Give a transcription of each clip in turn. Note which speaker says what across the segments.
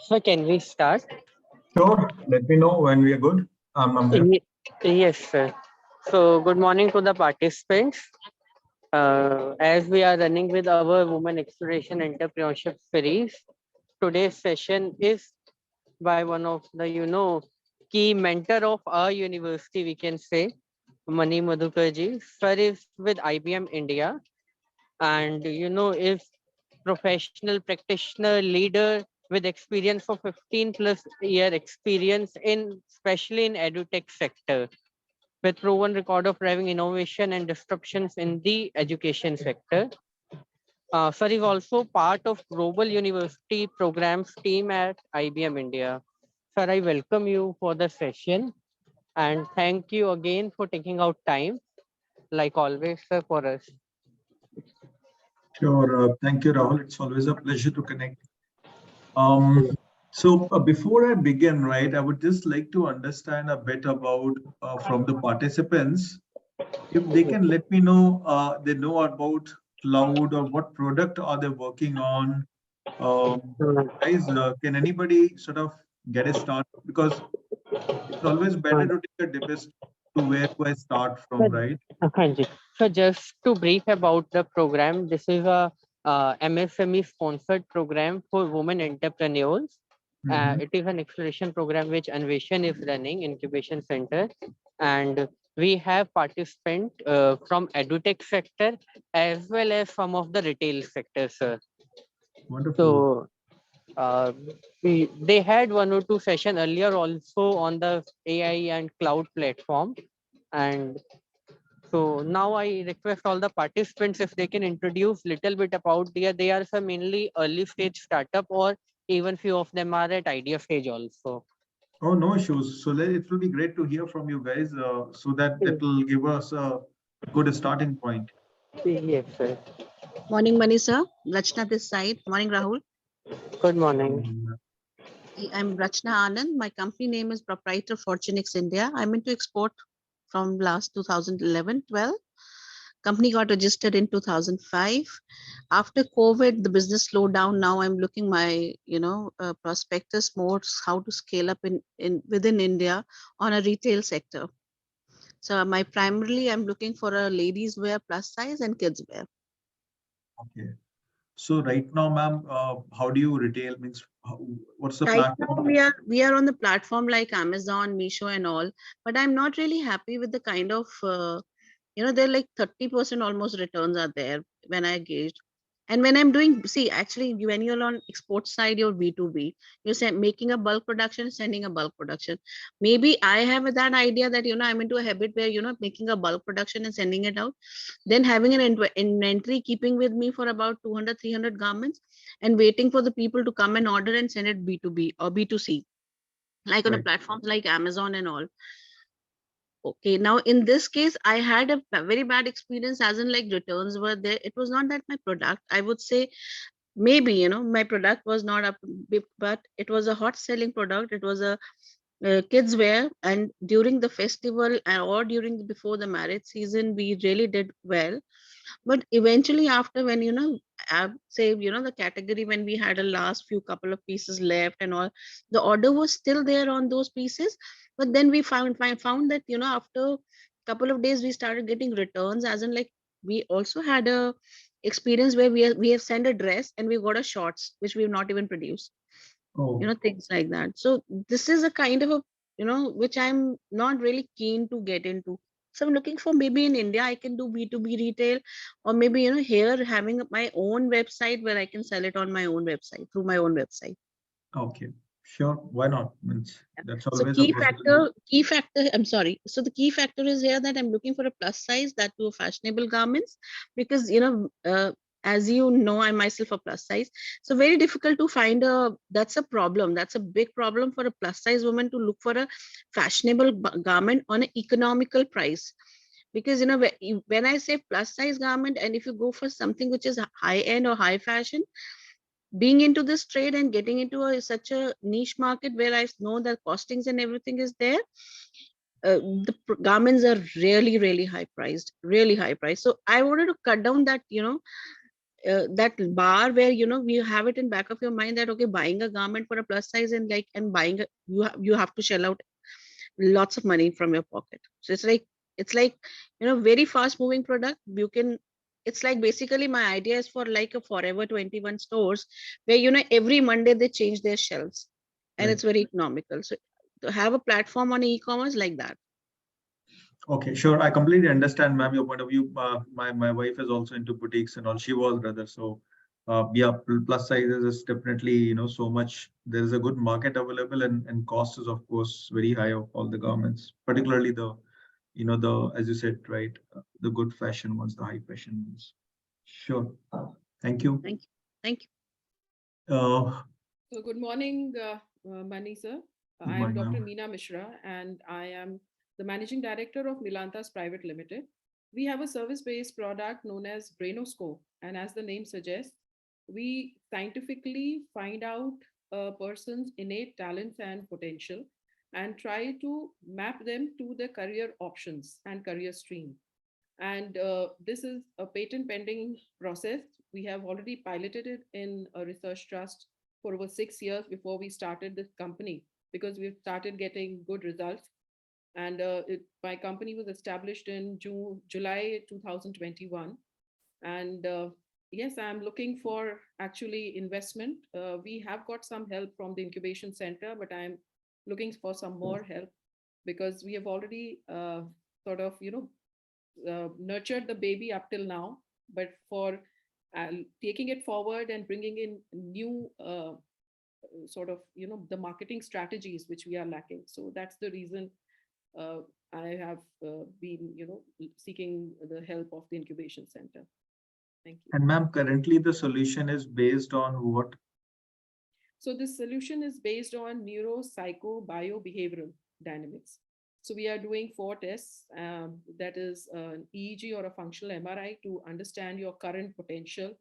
Speaker 1: So can we start?
Speaker 2: Sure. Let me know when we are good. I'm here.
Speaker 1: Ye- Yes, sir. So good morning to the participants. As we are running with our Women Exploration Entrepreneurship series, today's session is by one of the, key mentor of our university, we can say, Mani Madhukarji. Sir is with IBM India and, is professional practitioner, leader with experience of 15 plus year experience in, especially in edutech sector with proven record of driving innovation and disruptions in the education sector. Sir is also part of Global University Programs team at IBM India. Sir, I welcome you for the session and thank you again for taking out time, like always, sir, for us.
Speaker 2: Sure. Thank you, Rahul. It's always a pleasure to connect. Um, before I begin, right, I would just like to understand a bit about from the participants, if they can let me know they know about cloud or what product are they working on. Guys, can anybody sort of get a start? Because it's always better to take a dip as to where do I start from,
Speaker 1: Sir,
Speaker 2: right?
Speaker 1: Hanji. So just to brief about the program, this is a MSME sponsored program for women entrepreneurs.
Speaker 2: Mm-hmm.
Speaker 1: It is an acceleration program which Anveshan is running, incubation center, and we have participants from edutech sector as well as some of the retail sectors. Sir.
Speaker 2: Wonderful.
Speaker 1: So uh, they had one or two session earlier also on the AI and cloud platform, and so now I request all the participants if they can introduce little bit about they are some mainly early stage startup or even few of them are at idea stage also.
Speaker 2: Oh, no issues. It will be great to hear from you guys so that
Speaker 1: Mm,
Speaker 2: that will give us a good starting point.
Speaker 1: yes, sir.
Speaker 3: Morning, Manisa. Rachna this side. Morning, Rahul.
Speaker 1: Good morning.
Speaker 3: I'm Rachna Anand. My company name is Proprietor Fortunix India. I'm into export from last 2011-12. Company got registered in 2005. After COVID, the business slowed down. Now I'm looking my prospectus more how to scale up in within India on a retail sector. So my primarily I'm looking for a ladies wear plus size and kids wear.
Speaker 2: Okay. So right now, ma'am, how do you retail? Means what's the
Speaker 3: Right now
Speaker 2: platform?
Speaker 3: we are on the platform like Amazon, Meesho and all, but I'm not really happy with the kind of they're like 30% almost returns are there when I gauged. And when I'm doing, see, actually, when you're on export side, you're B2B. You're making a bulk production, sending a bulk production. Maybe I have that idea that, I'm into a habit where, making a bulk production and sending it out, then having an inventory, keeping with me for about 200, 300 garments and waiting for the people to come and order and send it B2B or B2C, like on the
Speaker 2: Right.
Speaker 3: platforms like Amazon and all. Okay, now in this case, I had a very bad experience, as in like returns were there. It was not that my product, I would say maybe, my product was not up, but it was a hot selling product. It was a kids wear, and during the festival or during before the marriage season, we really did well. But eventually, after when say the category when we had a last few couple of pieces left and all, the order was still there on those pieces. But then we found that after couple of days we started getting returns, as in like we also had a experience where we have sent a dress and we got a shorts which we have not even produced,
Speaker 2: Oh,
Speaker 3: things like that. So this is a kind of a which I'm not really keen to get into. So I'm looking for, maybe in India I can do B2B retail, or maybe here having my own website where I can sell it on my own website, through my own website.
Speaker 2: okay. Sure. Why not? Means
Speaker 3: Yeah.
Speaker 2: that's
Speaker 3: So
Speaker 2: always a possibility.
Speaker 3: key factor, I'm sorry. So the key factor is here that I'm looking for a plus size, that to fashionable garments, because as you know, I myself a plus size. So very difficult to find that's a problem. That's a big problem for a plus size woman to look for a fashionable garment on an economical price. Because when I say plus size garment, and if you go for something which is high end or high fashion, being into this trade and getting into such a niche market where I know that costings and everything is there, the garments are really, really high priced, really high priced. So I wanted to cut down that, that bar where, you know, we have it in back of your mind that, okay, buying a garment for a plus size and like, and buying, you have to shell out lots of money from your pocket. So it's like, you know, very fast moving product. You can, it's like basically my idea is for like a Forever 21 stores where, you know, every Monday they change their shelves and
Speaker 2: Right.
Speaker 3: it's very economical. So to have a platform on e-commerce like that.
Speaker 2: Okay, sure. I completely understand, ma'am, your point of view. My wife is also into boutiques and all. She was rather so. Yeah, plus sizes is definitely, so much. There is a good market available, and cost is of course very high of all the garments, particularly the, as you said, right, the good fashion ones, the high fashion ones. Sure. Thank you.
Speaker 3: Thank you. Thank you.
Speaker 4: So good morning, Mani sir.
Speaker 2: Good
Speaker 4: I am
Speaker 2: morning,
Speaker 4: Dr.
Speaker 2: ma'am.
Speaker 4: Meena Mishra and I am the Managing Director of Milantas Private Limited. We have a service-based product known as Brainoscope, and as the name suggests, we scientifically find out a person's innate talents and potential and try to map them to the career options and career stream. And this is a patent pending process. We have already piloted it in a research trust for over 6 years before we started this company, because we've started getting good results. And my company was established in July 2021. And yes, I'm looking for actually investment. We have got some help from the incubation center, but I'm looking for some more help because we have already sort of, nurtured the baby up till now, but for taking it forward and bringing in new sort of, the marketing strategies which we are lacking. So that's the reason uh, I have been, seeking the help of the incubation center. Thank you.
Speaker 2: And ma'am, currently the solution is based on what?
Speaker 4: So this solution is based on neuro, psycho, bio, behavioral dynamics. So we are doing 4 tests, that is an EEG or a functional MRI to understand your current potential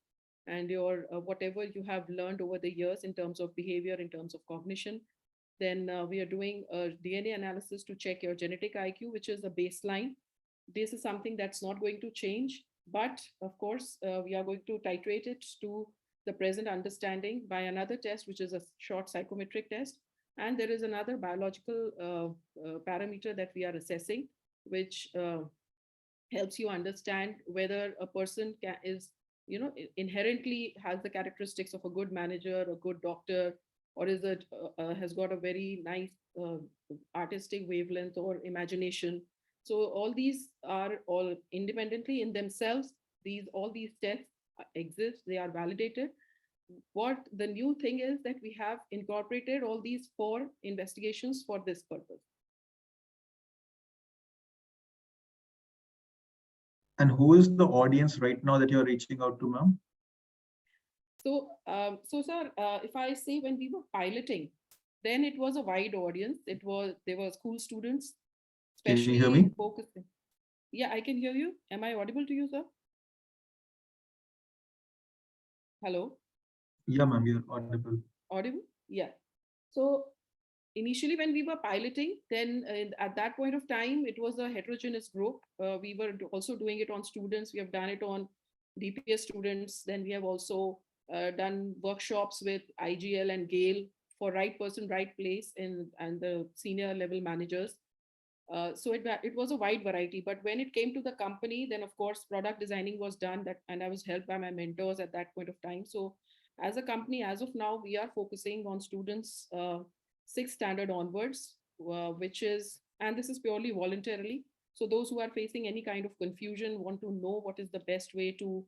Speaker 4: and your whatever you have learned over the years in terms of behavior, in terms of cognition. Then we are doing a DNA analysis to check your genetic IQ, which is a baseline. This is something that's not going to change, but of course, we are going to titrate it to the present understanding by another test, which is a short psychometric test. And there is another biological parameter that we are assessing, which helps you understand whether a person is, inherently has the characteristics of a good manager, a good doctor, or is it has got a very nice artistic wavelength or imagination. So all these are all independently in themselves. All these tests exist, they are validated. What the new thing is that we have incorporated all these 4 investigations for this purpose.
Speaker 2: And who is the audience right now that you're reaching out to, ma'am?
Speaker 4: So sir, if I say when we were piloting, then it was a wide audience. There were school students,
Speaker 2: Can you hear
Speaker 4: especially
Speaker 2: me?
Speaker 4: focusing. Yeah, I can hear you. Am I audible to you, sir? Hello,
Speaker 2: Yeah, ma'am, you're audible.
Speaker 4: audible? Yeah. So initially when we were piloting, then at that point of time, it was a heterogeneous group. We were also doing it on students. We have done it on DPS students. Then we have also done workshops with IGL and GALE for right person, right place and the senior level managers. So it was a wide variety. But when it came to the company, then of course product designing was done, and I was helped by my mentors at that point of time. So as a company, as of now, we are focusing on students 6th standard onwards, which is, and this is purely voluntarily. So those who are facing any kind of confusion, want to know what is the best way to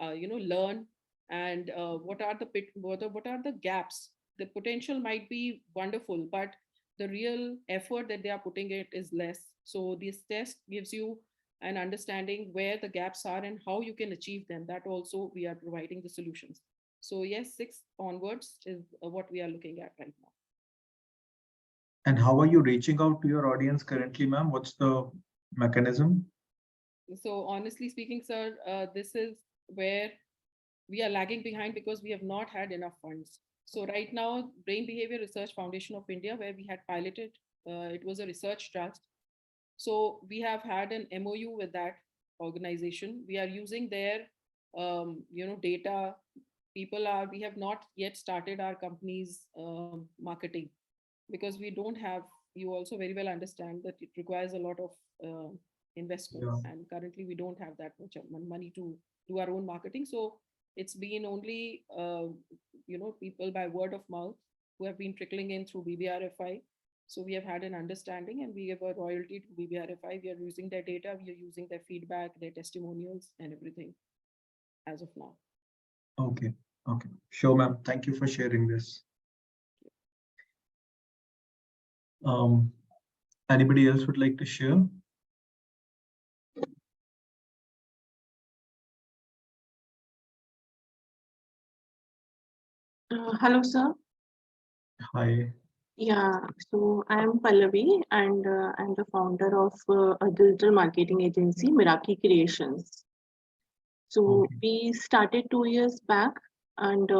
Speaker 4: learn, and what are the gaps. The potential might be wonderful, but the real effort that they are putting it is less. So this test gives you an understanding where the gaps are and how you can achieve them. That also we are providing the solutions. So yes, 6 onwards is what we are looking at right now.
Speaker 2: And how are you reaching out to your audience currently, ma'am? What's the mechanism?
Speaker 4: So honestly speaking, sir, this is where we are lagging behind because we have not had enough funds. So right now, Brain Behavior Research Foundation of India, where we had piloted, it was a research trust. So we have had an MOU with that organization. We are using their data. We have not yet started our company's marketing, because we don't have, you also very well understand that it requires a lot of investment,
Speaker 2: Yeah.
Speaker 4: and currently we don't have that much of money to do our own marketing. So it's been only people by word of mouth who have been trickling in through BBRFI. So we have had an understanding, and we have a royalty to BBRFI. We are using their data, we are using their feedback, their testimonials, and everything as of now.
Speaker 2: Okay. Okay. Sure, ma'am. Thank you for sharing this. Anybody else would like to share?
Speaker 5: Hello, sir.
Speaker 2: Hi.
Speaker 5: Yeah, so I'm Pallavi, and I'm the founder of a digital marketing agency, Miraki Creations. So
Speaker 2: Okay.
Speaker 5: we started 2 years back, and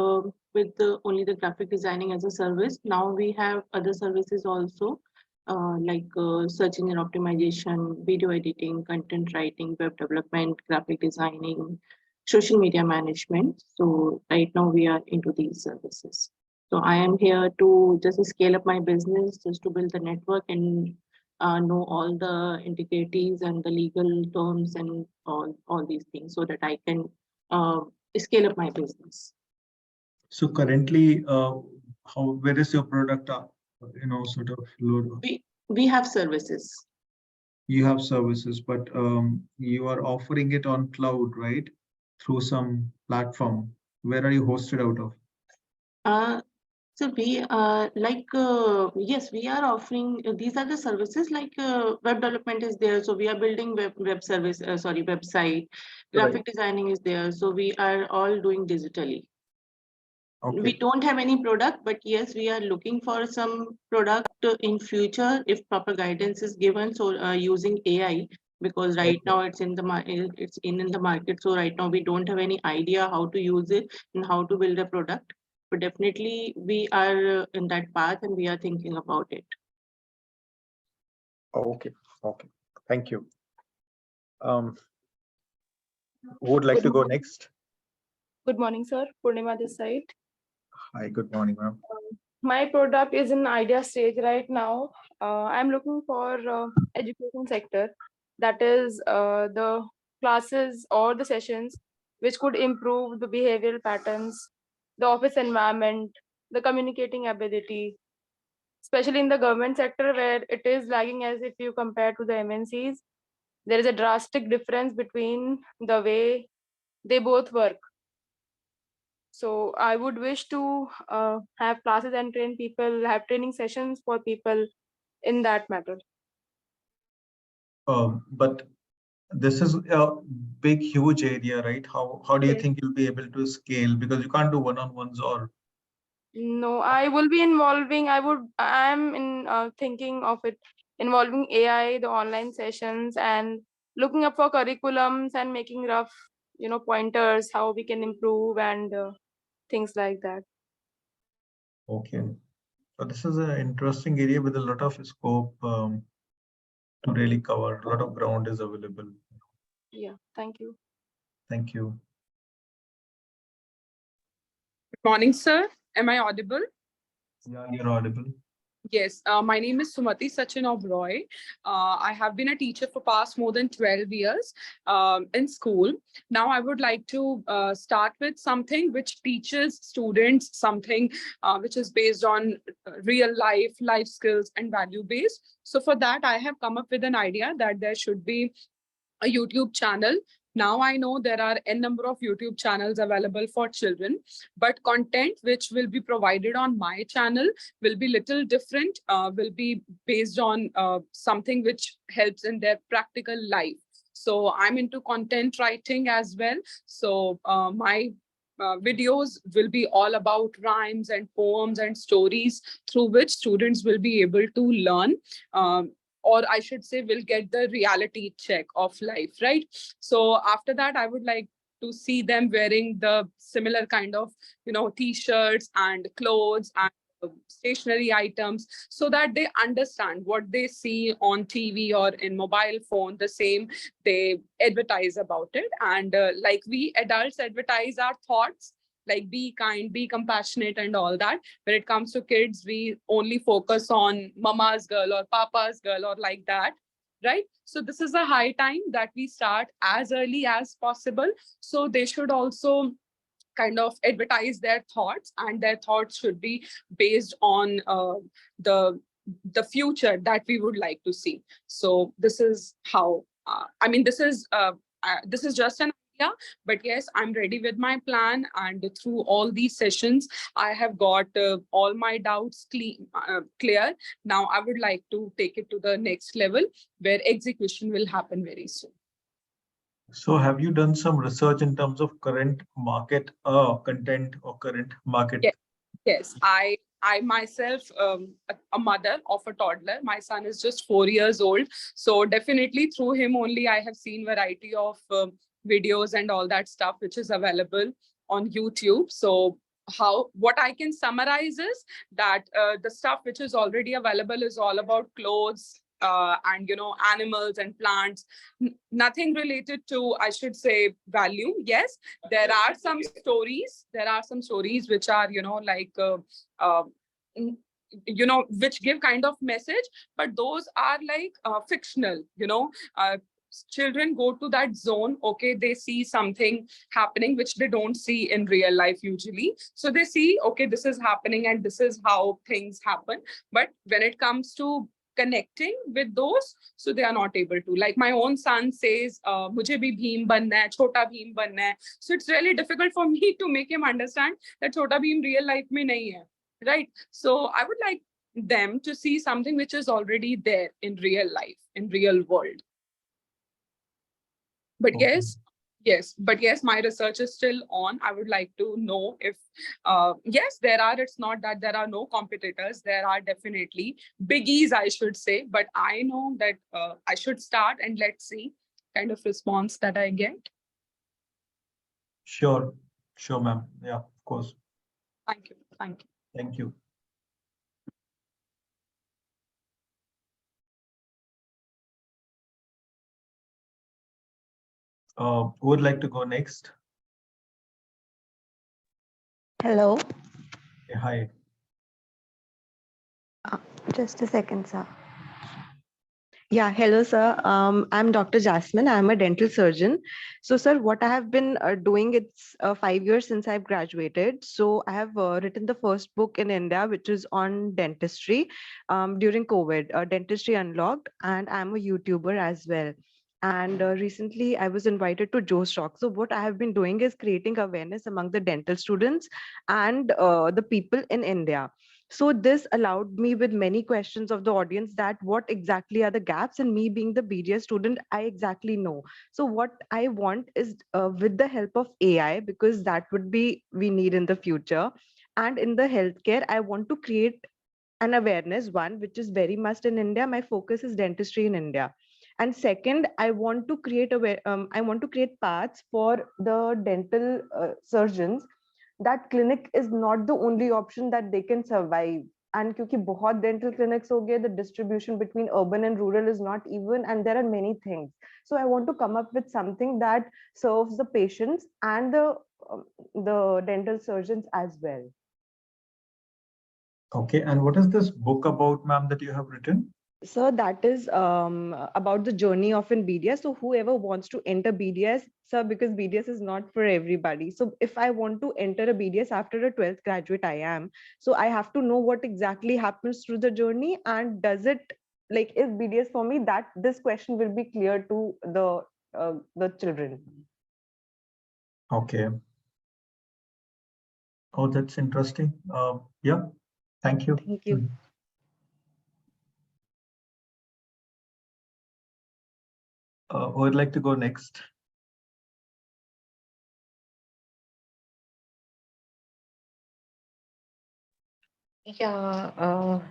Speaker 5: with only the graphic designing as a service. Now we have other services also, like search engine optimization, video editing, content writing, web development, graphic designing, social media management. So right now we are into these services. So I am here to just scale up my business, just to build the network and know all the integrities and the legal terms and all these things, so that I can uh, scale up my business.
Speaker 2: So currently, where is your product? Sort of load.
Speaker 5: We have services.
Speaker 2: You have services, but you are offering it on cloud, right? Through some platform. Where are you hosted out of?
Speaker 5: So we yes, we are offering these are the services, like web development is there, so we are building web service, website. Graphic
Speaker 2: Right.
Speaker 5: designing is there, so we are all doing digitally. We
Speaker 2: Okay.
Speaker 5: don't have any product, but yes, we are looking for some product in future if proper guidance is given. So using AI, because right
Speaker 2: Okay.
Speaker 5: now it's in the it's in the market. So right now we don't have any idea how to use it and how to build a product. But definitely we are in that path, and we are thinking about it.
Speaker 6: Okay. Okay. Thank you. Who would like to go next?
Speaker 7: Good morning, sir. Purnima this side.
Speaker 6: Hi, good morning, ma'am.
Speaker 7: My product is in idea stage right now. I'm looking for education sector, that is the classes or the sessions which could improve the behavioral patterns, the office environment, the communicating ability, especially in the government sector where it is lagging as if you compare to the MNCs. There is a drastic difference between the way they both work. So I would wish to have classes and train people, have training sessions for people in that matter.
Speaker 2: But this is a big, huge area, right? How do you
Speaker 7: Yes.
Speaker 2: think you'll be able to scale? Because you can't do one-on-ones or.
Speaker 7: No, I will be involving, I'm in thinking of it involving AI, the online sessions, and looking up for curriculums and making rough, pointers, how we can improve and things like that.
Speaker 2: Okay. So this is an interesting area with a lot of scope to really cover. A lot of ground is available.
Speaker 7: Yeah, thank you.
Speaker 2: Thank you.
Speaker 8: Good morning, sir. Am I audible?
Speaker 2: Yeah, you're audible.
Speaker 8: Yes, my name is Sumati Sachin Oberoi. I have been a teacher for past more than 12 years in school. Now I would like to start with something which teaches students something which is based on real life skills and value based. So for that, I have come up with an idea that there should be a YouTube channel. Now I know there are n number of YouTube channels available for children, but content which will be provided on my channel will be little different, will be based on something which helps in their practical life. So I'm into content writing as well. So my videos will be all about rhymes and poems and stories through which students will be able to learn. Or I should say, will get the reality check of life, right? So after that, I would like to see them wearing the similar kind of, t-shirts and clothes and stationery items, so that they understand what they see on TV or in mobile phone, the same they advertise about it. And like we adults advertise our thoughts, like be kind, be compassionate and all that. When it comes to kids, we only focus on mama's girl or papa's girl or like that, right? So this is a high time that we start as early as possible. So they should also kind of advertise their thoughts, and their thoughts should be based on the future that we would like to see. So this is how I mean, this is just an idea, but yes, I'm ready with my plan, and through all these sessions I have got all my doubts clear. Now I would like to take it to the next level, where execution will happen very soon.
Speaker 2: So have you done some research in terms of current market content or current market?
Speaker 8: Yeah. Yes, I myself, a mother of a toddler. My son is just 4 years old. So definitely through him only I have seen variety of videos and all that stuff, which is available on YouTube. So what I can summarize is that the stuff which is already available is all about clothes, and animals and plants, nothing related to, I should say, value. Yes, there are some stories which are like which give kind of message, but those are like fictional. Children go to that zone, okay, they see something happening which they don't see in real life usually. So they see, okay, this is happening and this is how things happen. But when it comes to connecting with those, so they are not able to. Like my own son says, mujhe bhi Bheem banna hai, Chhota Bheem banna hai. So it's really difficult for me to make him understand that Chhota Bheem real life mein nahi hai, right? So I would like them to see something which is already there in real life, in real world. But
Speaker 2: Okay.
Speaker 8: yes, my research is still on. I would like to know if, yes, it's not that there are no competitors. There are definitely biggies, I should say, but I know that I should start, and let's see kind of response that I get.
Speaker 2: Sure, ma'am. Yeah, of course.
Speaker 8: Thank you.
Speaker 2: Thank you. Who would like to go next?
Speaker 9: Hello.
Speaker 2: Yeah, hi.
Speaker 9: Just a second, sir. Yeah, hello, sir. I'm Dr. Jasmine. I'm a dental surgeon. So, sir, what I have been doing, it's 5 years since I've graduated. So I have written the first book in India, which is on dentistry during COVID, Dentistry Unlocked, and I'm a YouTuber as well. And recently I was invited to Joe Stock. So what I have been doing is creating awareness among the dental students and the people in India. So this allowed me with many questions of the audience that what exactly are the gaps, and me being the BDS student, I exactly know. So what I want is with the help of AI, because that would be we need in the future. And in the healthcare, I want to create an awareness, one, which is very must in India. My focus is dentistry in India. And second, I want to create I want to create paths for the dental surgeons, that clinic is not the only option that they can survive. And क्योंकि बहुत dental clinics हो गए, the distribution between urban and rural is not even, and there are many things. So I want to come up with something that serves the patients and the dental surgeons as well.
Speaker 2: Okay, and what is this book about, ma'am, that you have written?
Speaker 9: So that is about the journey of an BDS. So whoever wants to enter BDS, sir, because BDS is not for everybody. So if I want to enter a BDS after a 12th graduate, I am. So I have to know what exactly happens through the journey, and does it, like, is BDS for me? That this question will be clear to the children.
Speaker 2: Okay. Oh, that's interesting. Yeah, thank you.
Speaker 9: Thank you.
Speaker 2: Who would like to go next?
Speaker 10: Yeah,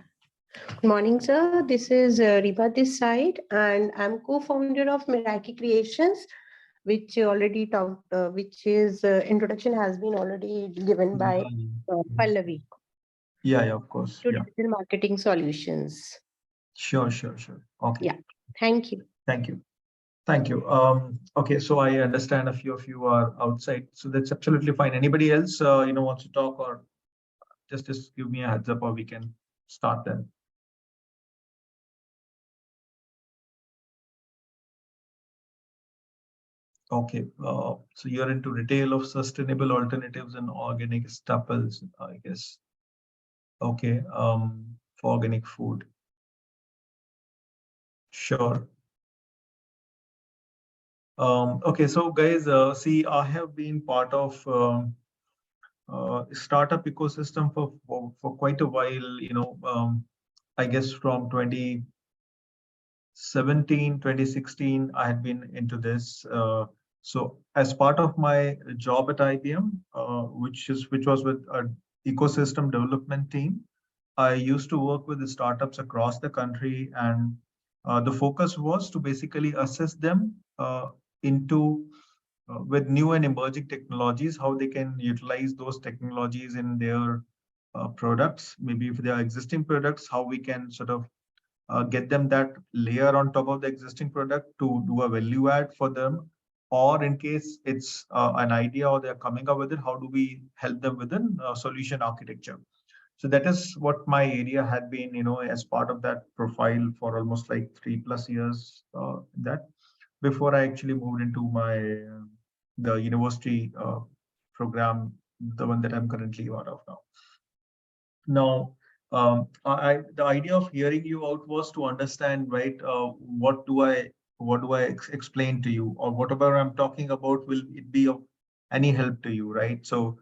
Speaker 10: good morning, sir. This is Riba this side, and I'm co-founder of Meraki Creations, which already talked, which is introduction has been already given by Pallavi.
Speaker 2: Yeah, of course.
Speaker 10: to
Speaker 2: Yeah,
Speaker 10: digital marketing solutions.
Speaker 2: sure. Okay.
Speaker 10: Yeah, thank you.
Speaker 2: Thank you. Thank you. Okay, so I understand a few of you are outside, so that's absolutely fine. Anybody else, wants to talk, or just give me a heads up, or we can start then. Okay, so you're into retail of sustainable alternatives and organic staples, I guess. Okay, for organic food. Sure. Okay, so guys, see, I have been part of startup ecosystem for quite a while, I guess from 2017, 2016, I had been into this. So as part of my job at IBM, which was with an ecosystem development team, I used to work with the startups across the country, and the focus was to basically assess them into with new and emerging technologies, how they can utilize those technologies in their products. Maybe if they are existing products, how we can sort of get them that layer on top of the existing product to do a value add for them. Or in case it's an idea or they're coming up with it, how do we help them within solution architecture? So that is what my area had been, as part of that profile for almost like 3+ years. That before I actually moved into my the university program, the one that I'm currently part of now. Now, the idea of hearing you out was to understand, right? What do I explain to you, or whatever I'm talking about, will it be of any help to you, right? So,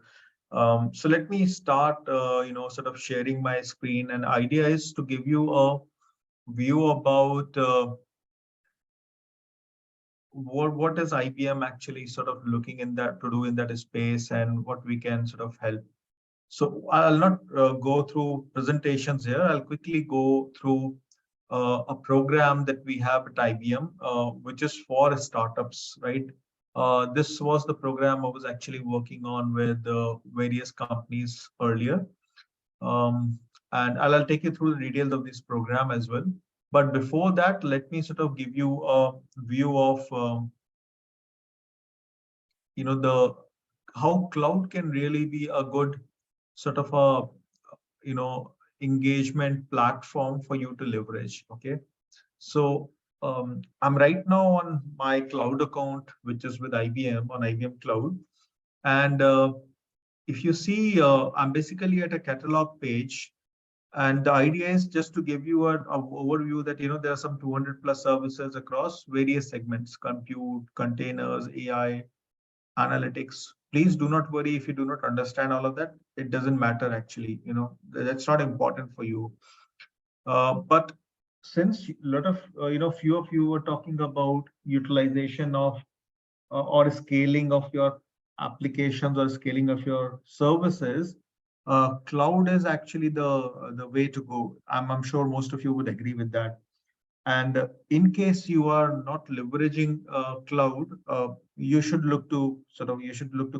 Speaker 2: so let me start, sort of sharing my screen. And idea is to give you a view about what is IBM actually sort of looking in that to do in that space, and what we can sort of help. So I'll not go through presentations here. I'll quickly go through a program that we have at IBM, which is for startups, right? This was the program I was actually working on with various companies earlier. And I'll take you through the details of this program as well. But before that, let me sort of give you a view of, how cloud can really be a good sort of a, engagement platform for you to leverage. Okay. So I'm right now on my cloud account, which is with IBM on IBM Cloud. And if you see, I'm basically at a catalog page. And the idea is just to give you an overview that, there are some 200+ services across various segments: compute, containers, AI, analytics. Please do not worry if you do not understand all of that. It doesn't matter, actually. That's not important for you. But since a lot of, few of you were talking about utilization of or scaling of your applications or scaling of your services, cloud is actually the way to go. I'm sure most of you would agree with that. And in case you are not leveraging cloud, you should look to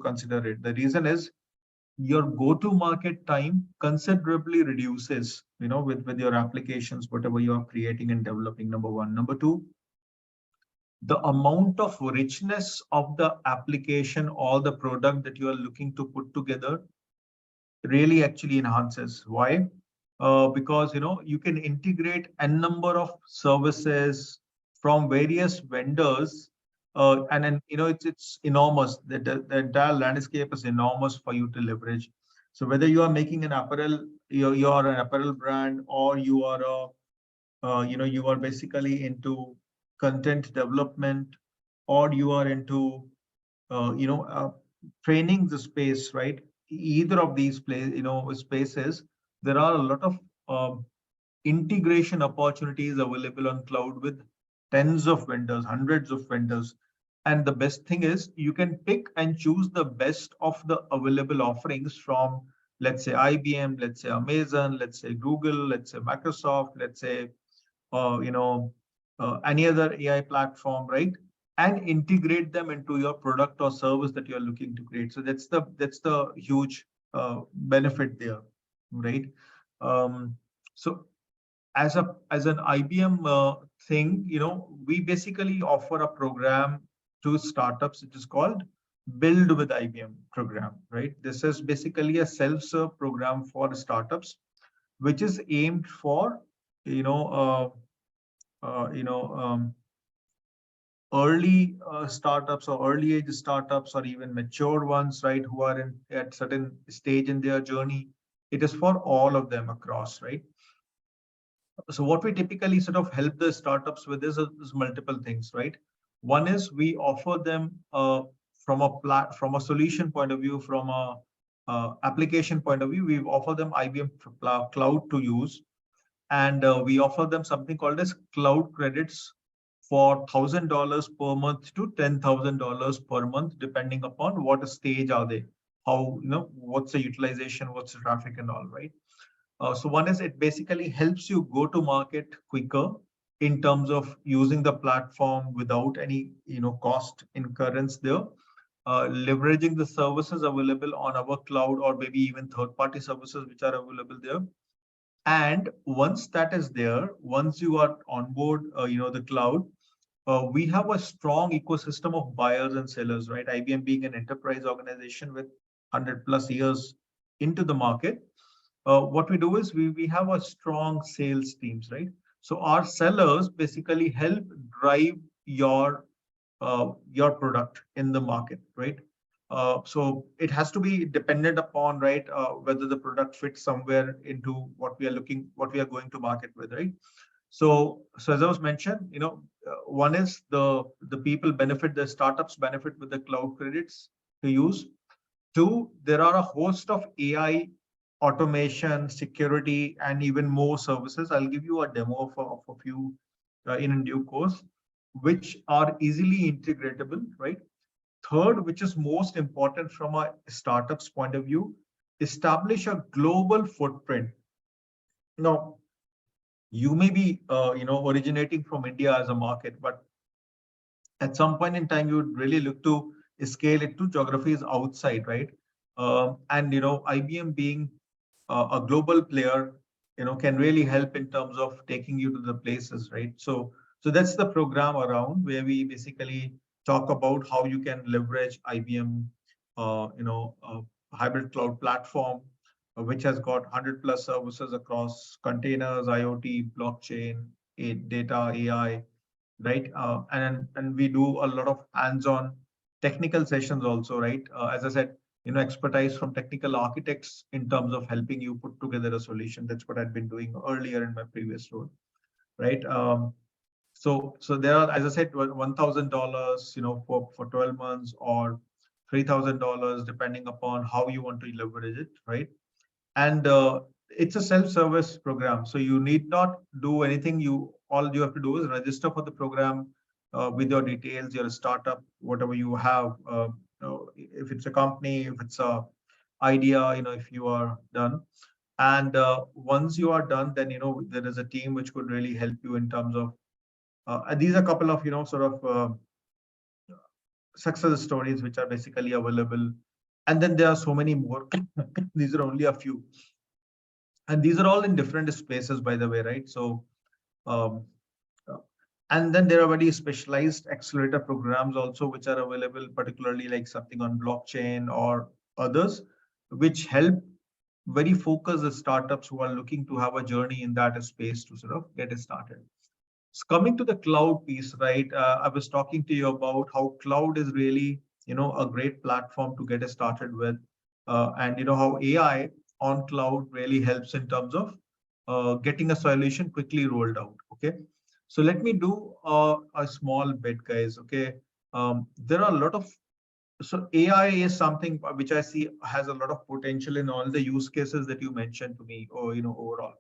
Speaker 2: consider it. The reason is your go-to-market time considerably reduces, with your applications, whatever you are creating and developing. Number one. Number two, the amount of richness of the application or the product that you are looking to put together really actually enhances. Why? Because you can integrate a number of services from various vendors, and then it's enormous. The entire landscape is enormous for you to leverage. So whether you are making an apparel, you are an apparel brand, or you are you are basically into content development, or you are into training the space, right? Either of these spaces, there are a lot of integration opportunities available on cloud with tens of vendors, hundreds of vendors. And the best thing is you can pick and choose the best of the available offerings from, let's say, IBM, let's say Amazon, let's say Google, let's say Microsoft, let's say any other AI platform, right? And integrate them into your product or service that you're looking to create. So that's the huge benefit there. right? So as an IBM thing, we basically offer a program to startups. It is called Build with IBM program, right? This is basically a self-serve program for startups, which is aimed for, early startups or early age startups or even mature ones, right? Who are at certain stage in their journey. It is for all of them across, right? So what we typically sort of help the startups with is multiple things, right? One is we offer them from a solution point of view, from a application point of view, we offer them IBM Cloud to use, and we offer them something called as cloud credits for $1,000 per month to $10,000 per month, depending upon what stage are they, how, what's the utilization, what's the traffic and all, right? So one is it basically helps you go to market quicker in terms of using the platform without any cost incurrence there, leveraging the services available on our cloud or maybe even third-party services which are available there. And once that is there, once you are on board, the cloud, we have a strong ecosystem of buyers and sellers, right? IBM being an enterprise organization with 100+ years into the market, what we do is we have a strong sales teams, right? So our sellers basically help drive your product in the market, right? So it has to be dependent upon, right, whether the product fits somewhere into what we are going to market with, right? So as I was mentioned, one is the people benefit, the startups benefit with the cloud credits to use. Two, there are a host of AI, automation, security, and even more services. I'll give you a demo of a few in due course, which are easily integratable, right? Third, which is most important from a startup's point of view, establish a global footprint. Now, you may be, originating from India as a market, but at some point in time, you would really look to scale it to geographies outside, right? And IBM being a global player, can really help in terms of taking you to the places, right? So that's the program around where we basically talk about how you can leverage IBM, hybrid cloud platform, which has got 100+ services across containers, IoT, blockchain, data, AI, right? And we do a lot of hands-on technical sessions also, right? As I said, expertise from technical architects in terms of helping you put together a solution. That's what I'd been doing earlier in my previous role, right? So there are, as I said, $1,000, for 12 months, or $3,000 depending upon how you want to leverage it, right? And it's a self-service program, so you need not do anything. All you have to do is register for the program with your details, your startup, whatever you have. If it's a company, if it's a idea, if you are done. And once you are done, then there is a team which could really help you in terms of. These are a couple of sort of success stories which are basically available, and then there are so many more. These are only a few. And these are all in different spaces, by the way, right? So, and then there are very specialized accelerator programs also, which are available, particularly like something on blockchain or others, which help very focused startups who are looking to have a journey in that space to sort of get it started. So coming to the cloud piece, right? I was talking to you about how cloud is really, a great platform to get it started with, and how AI on cloud really helps in terms of getting a solution quickly rolled out. Okay, so let me do a small bit, guys. Okay, there are a lot of, so AI is something which I see has a lot of potential in all the use cases that you mentioned to me, or overall.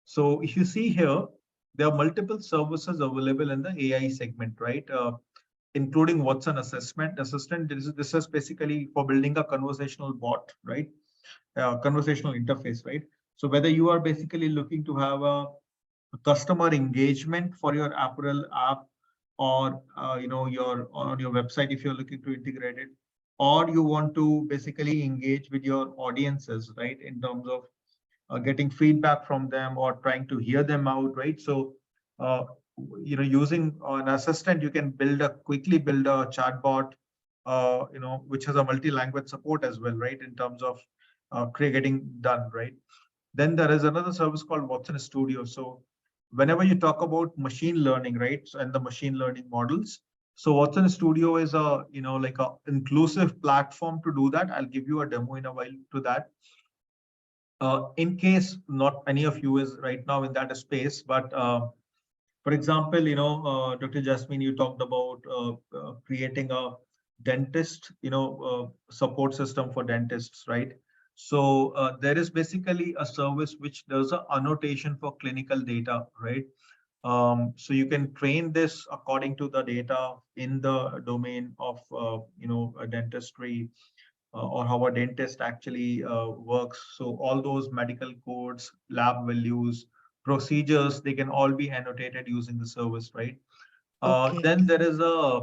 Speaker 2: So if you see here, there are multiple services available in the AI segment, right? Including Watson Assistant. This is basically for building a conversational bot, right? Conversational interface, right? So whether you are basically looking to have a customer engagement for your apparel app, or your on your website, if you're looking to integrate it, or you want to basically engage with your audiences, right? In terms of
Speaker 6: getting feedback from them or trying to hear them out, right? So, using an assistant, you can quickly build a chatbot, which has a multi-language support as well, right? In terms of getting done, right? Then there is another service called Watson Studio. So whenever you talk about machine learning, right, and the machine learning models, so Watson Studio is a, like a inclusive platform to do that. I'll give you a demo in a while to that. In case not any of you is right now in that space, but for example, Dr. Jasmine, you talked about creating a dentist, support system for dentists, right? So there is basically a service which does an annotation for clinical data, right? So you can train this according to the data in the domain of, a dentistry or how a dentist actually works. So all those medical codes, lab values, procedures, they can all be annotated using the service, right? Then there is a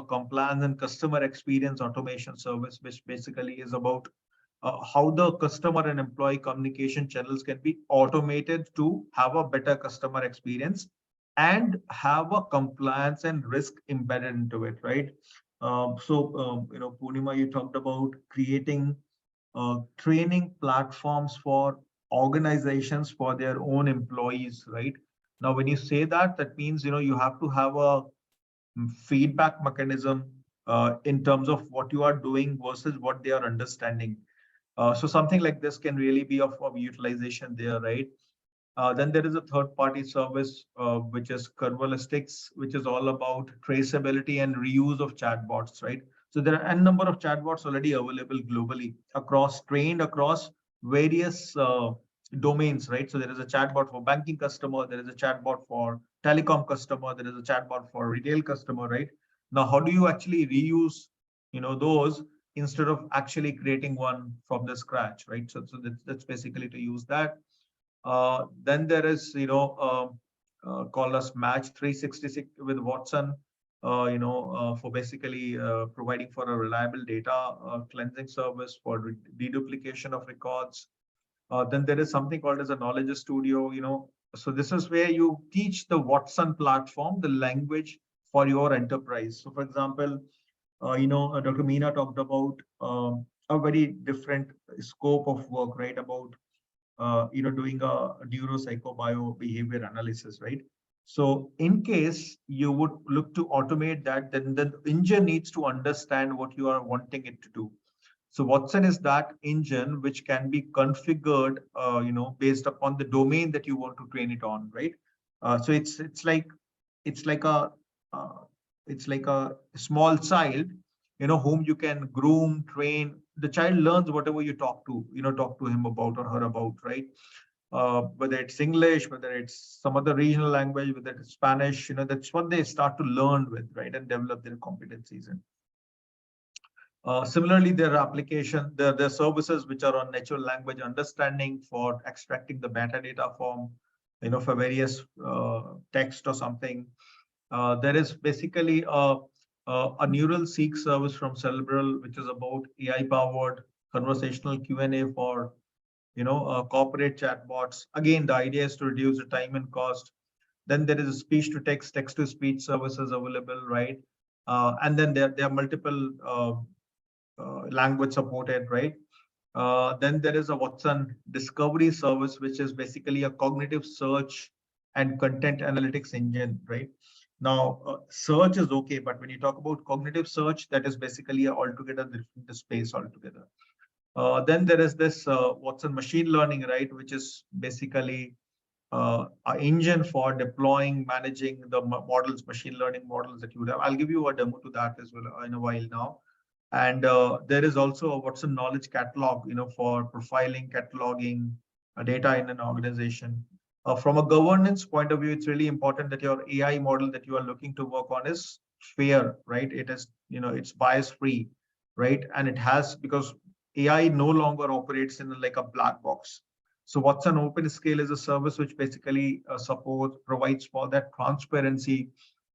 Speaker 6: compliance and customer experience automation service, which basically is about how the customer and employee communication channels can be automated to have a better customer experience and have a compliance and risk embedded into it, right? Purnima, you talked about creating training platforms for organizations for their own employees, right? Now, when you say that, that means, you have to have a feedback mechanism in terms of what you are doing versus what they are understanding. So something like this can really be of utilization there, right? Then there is a third-party service, which is Curvalistics, which is all about traceability and reuse of chatbots, right? So there are a number of chatbots already available globally, trained across various domains, right? So there is a chatbot for banking customer, there is a chatbot for telecom customer, there is a chatbot for retail customer, right? Now, how do you actually reuse, those instead of actually creating one from the scratch, right? So that's basically to use that. Then there is, called as Match 366 with Watson, for basically providing for a reliable data cleansing service for deduplication of records. Then there is something called as a Knowledge Studio, so this is where you teach the Watson platform, the language for your enterprise. So for example, Dr. Meena talked about a very different scope of work, right? About doing a neuropsychobio behavior analysis, right? So in case you would look to automate that, then the engine needs to understand what you are wanting it to do. So Watson is that engine which can be configured, based upon the domain that you want to train it on, right? So it's like a small child, whom you can groom, train. The child learns whatever you talk to him about or her about, right? Whether it's English, whether it's some other regional language, whether it's Spanish, that's what they start to learn with, right? And develop their competencies in. Similarly, there are services which are on natural language understanding for extracting the metadata from, for various text or something. There is basically a neural seek service from Cerebral, which is about AI-powered conversational Q&A for, corporate chatbots. Again, the idea is to reduce the time and cost. Then there is a speech-to-text, text-to-speech services available, right? And then there are multiple language supported, right? Then there is a Watson Discovery service, which is basically a cognitive search and content analytics engine, right? Now, search is okay, but when you talk about cognitive search, that is basically altogether different space altogether. Then there is this Watson machine learning, right, which is basically an engine for deploying, managing the models, machine learning models that you would have. I'll give you a demo to that as well in a while now. And there is also a Watson knowledge catalog, for profiling, cataloging data in an organization. From a governance point of view, it's really important that your AI model that you are looking to work on is fair, right? It is, it's bias free, right? And it has, because AI no longer operates in like a black box. So Watson OpenScale is a service which basically provides for that transparency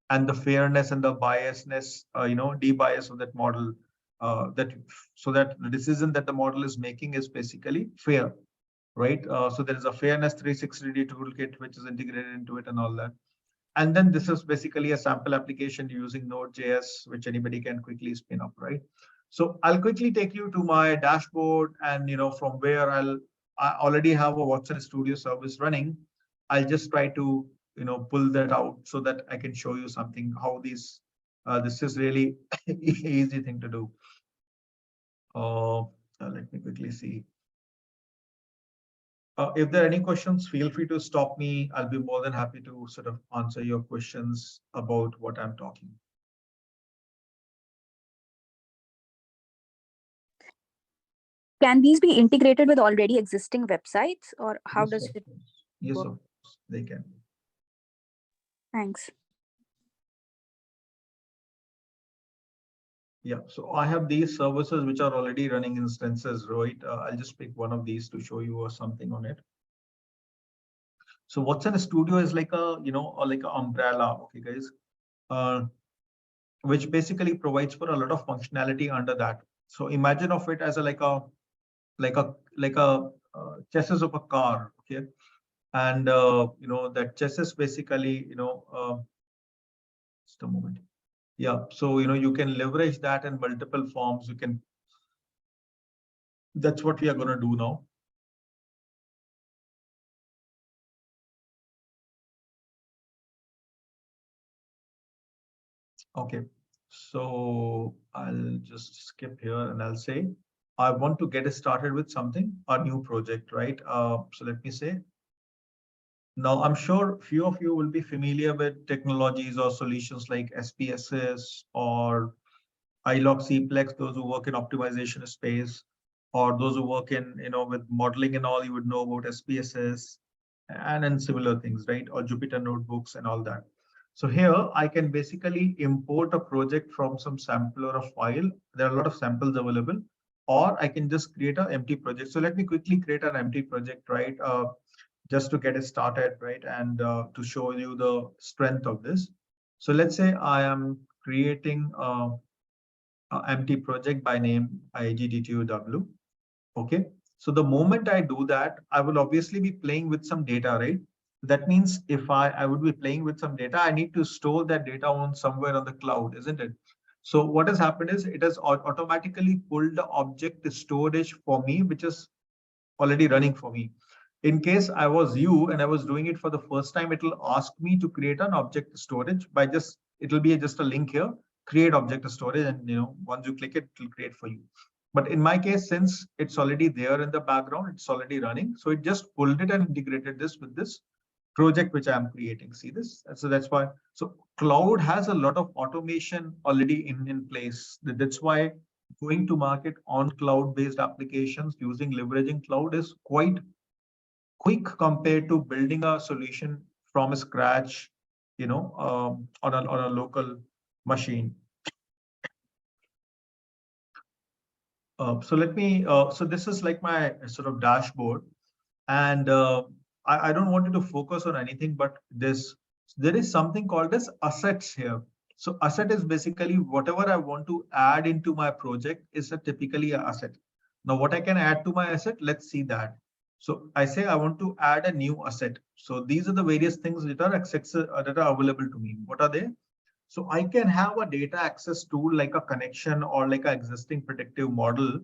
Speaker 6: and the fairness and the biasness, de-bias of that model, so that the decision that the model is making is basically fair. right? So there is a Fairness 360 toolkit, which is integrated into it and all that. And then this is basically a sample application using Node.js, which anybody can quickly spin up, right? So I'll quickly take you to my dashboard, and from where I already have a Watson Studio service running. I'll just try to pull that out so that I can show you something how this is really easy thing to do. Let me quickly see. If there are any questions, feel free to stop me. I'll be more than happy to sort of answer your questions about what I'm talking.
Speaker 11: Can these be integrated with already existing websites, or how does it
Speaker 6: work? Yes,
Speaker 11: work?
Speaker 6: of course, they can.
Speaker 11: Thanks.
Speaker 6: Yeah, so I have these services which are already running instances, right? I'll just pick one of these to show you something on it. So Watson Studio is like a, like an umbrella, okay, guys, which basically provides for a lot of functionality under that. So imagine of it as a like a chassis of a car, okay, and that chassis basically, just a moment. Yeah, so you can leverage that in multiple forms. You can. That's what we are going to do now. Okay, so I'll just skip here and I'll say I want to get started with something, a new project, right? So let me say. Now, I'm sure few of you will be familiar with technologies or solutions like SPSS or iLog CPlex, those who work in optimization space, or those who work in, with modeling and all, you would know about SPSS and similar things, right? Or Jupyter notebooks and all that. So here I can basically import a project from some sample or a file. There are a lot of samples available, or I can just create an empty project. So let me quickly create an empty project, right? Just to get it started, right? And to show you the strength of this. So let's say I am creating an empty project by name IGDTUW. Okay. So the moment I do that, I will obviously be playing with some data, right? That means if I would be playing with some data, I need to store that data on somewhere on the cloud, isn't it? So what has happened is it has automatically pulled the object storage for me, which is already running for me. In case I was you and I was doing it for the first time, it will ask me to create an object storage by it will be just a link here, create object storage, and once you click it, it will create for you. But in my case, since it's already there in the background, it's already running. So it just pulled it and integrated this with this project which I'm creating. See this? So that's why. So cloud has a lot of automation already in place. That's why going to market on cloud-based applications using leveraging cloud is quite quick compared to building a solution from scratch, on a local machine. So let me, so this is like my sort of dashboard, and I don't want you to focus on anything, but there is something called as assets here. So asset is basically whatever I want to add into my project is typically an asset. Now what I can add to my asset, let's see that. So I say I want to add a new asset. So these are the various things that are available to me. What are they? So I can have a data access tool like a connection or like an existing predictive model,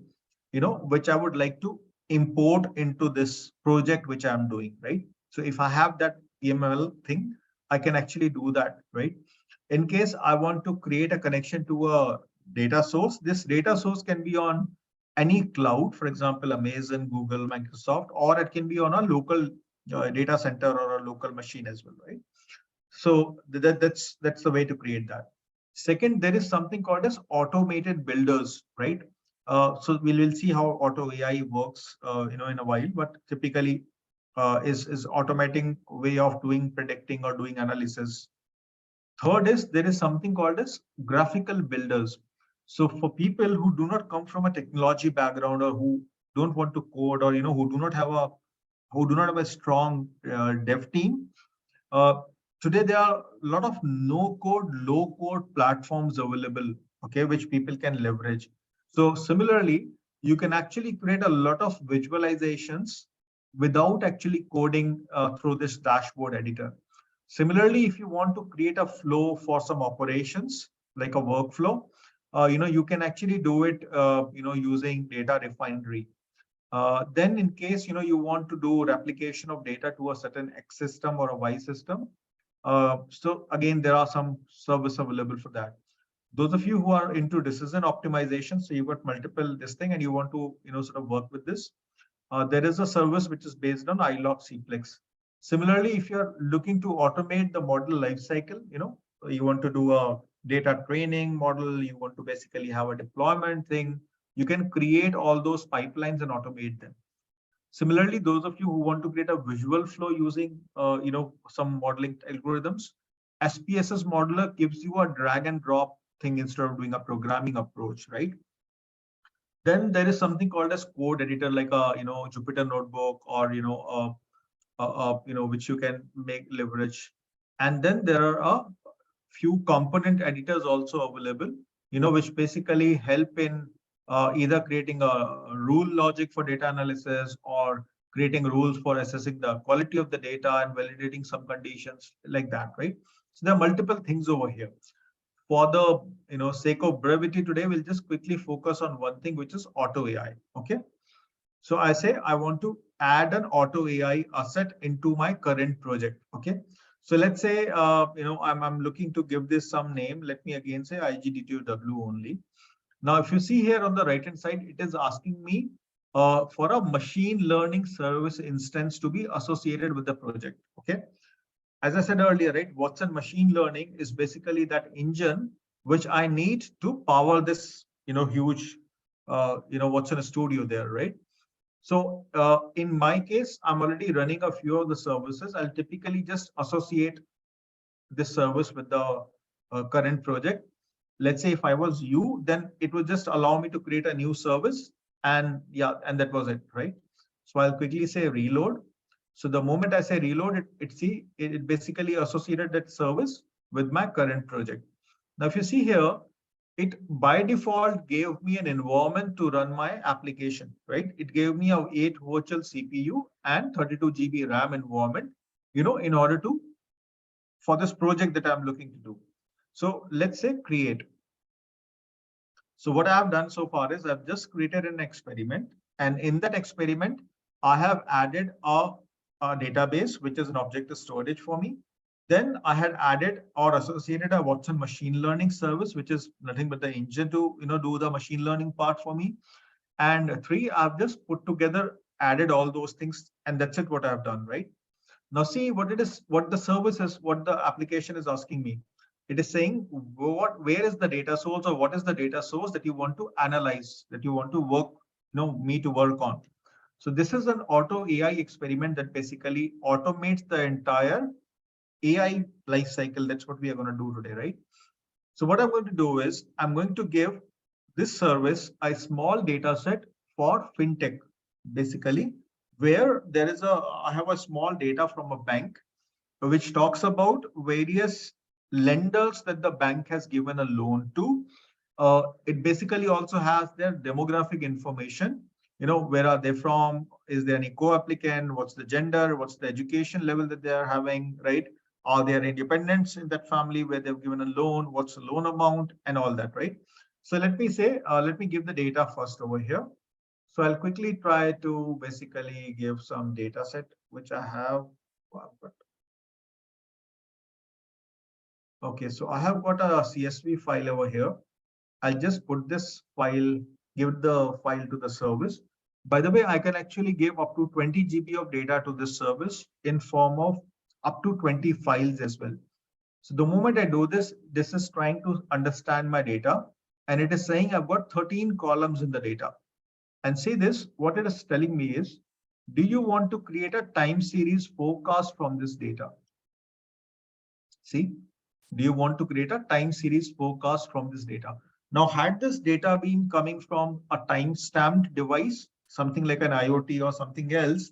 Speaker 6: which I would like to import into this project which I'm doing, right? So if I have that EML thing, I can actually do that, right? In case I want to create a connection to a data source, this data source can be on any cloud, for example, Amazon, Google, Microsoft, or it can be on a local data center or a local machine as well, right? So that's the way to create that. Second, there is something called as automated builders, right? So we'll see how auto AI works, in a while, but typically is automating way of doing predicting or doing analysis. Third is there is something called as graphical builders. So for people who do not come from a technology background or who don't want to code, or who do not have a strong dev team, today there are a lot of no-code, low-code platforms available, okay, which people can leverage. So similarly, you can actually create a lot of visualizations without actually coding through this dashboard editor. Similarly, if you want to create a flow for some operations, like a workflow, you can actually do it, using data refinery. Then in case, you want to do replication of data to a certain X system or a Y system. So again, there are some service available for that. Those of you who are into decision optimization, so you've got multiple this thing and you want to, sort of work with this. There is a service which is based on iLog Cplex. Similarly, if you're looking to automate the model lifecycle, you want to do a data training model, you want to basically have a deployment thing, you can create all those pipelines and automate them. Similarly, those of you who want to create a visual flow using, some modeling algorithms, SPSS modeler gives you a drag and drop thing instead of doing a programming approach, right? Then there is something called as code editor, like a, Jupyter Notebook, or, which you can make leverage. And then there are a few component editors also available, which basically help in either creating a rule logic for data analysis or creating rules for assessing the quality of the data and validating some conditions like that, right? So there are multiple things over here. For the sake of brevity today, we'll just quickly focus on one thing, which is Auto AI. Okay. So I say I want to add an Auto AI asset into my current project. Okay. So let's say I'm looking to give this some name. Let me again say IGDTW only. Now, if you see here on the right hand side, it is asking me for a machine learning service instance to be associated with the project. Okay. As I said earlier, right, Watson machine learning is basically that engine which I need to power this, huge, Watson Studio there, right? So in my case, I'm already running a few of the services. I'll typically just associate this service with the current project. Let's say if I was you, then it would just allow me to create a new service, and and that was it, right? So I'll quickly say reload. So the moment I say reload, it basically associated that service with my current project. Now, if you see here, it by default gave me an environment to run my application, right? It gave me a 8 virtual CPU and 32 GB RAM environment, in order for this project that I'm looking to do. So let's say create. So what I've done so far is I've just created an experiment, and in that experiment, I have added a database, which is an object storage for me. Then I had added or associated a Watson machine learning service, which is nothing but the engine to do the machine learning part for me. And 3, I've just put together, added all those things, and that's it. What I've done, right? Now see what it is, what the service is, what the application is asking me. It is saying where is the data source, or what is the data source that you want to analyze, that you want to work, me to work on. So this is an Auto AI experiment that basically automates the entire AI life cycle. That's what we are going to do today, right? So what I'm going to do is I'm going to give this service a small data set for fintech, basically, where I have a small data from a bank, which talks about various lenders that the bank has given a loan to. It basically also has their demographic information. Where are they from? Is there any co-applicant? What's the gender? What's the education level that they are having, right? Are there independents in that family where they've given a loan? What's the loan amount and all that, right? So let me say, let me give the data first over here. So I'll quickly try to basically give some data set, which I have. Okay, so I have got a CSV file over here. I'll just put this file, give the file to the service. By the way, I can actually give up to 20 GB of data to this service in form of up to 20 files as well. So the moment I do this, this is trying to understand my data, and it is saying I've got 13 columns in the data. And see this, what it is telling me is, do you want to create a time series forecast from this data? See, do you want to create a time series forecast from this data? Now, had this data been coming from a time-stamped device, something like an IoT or something else,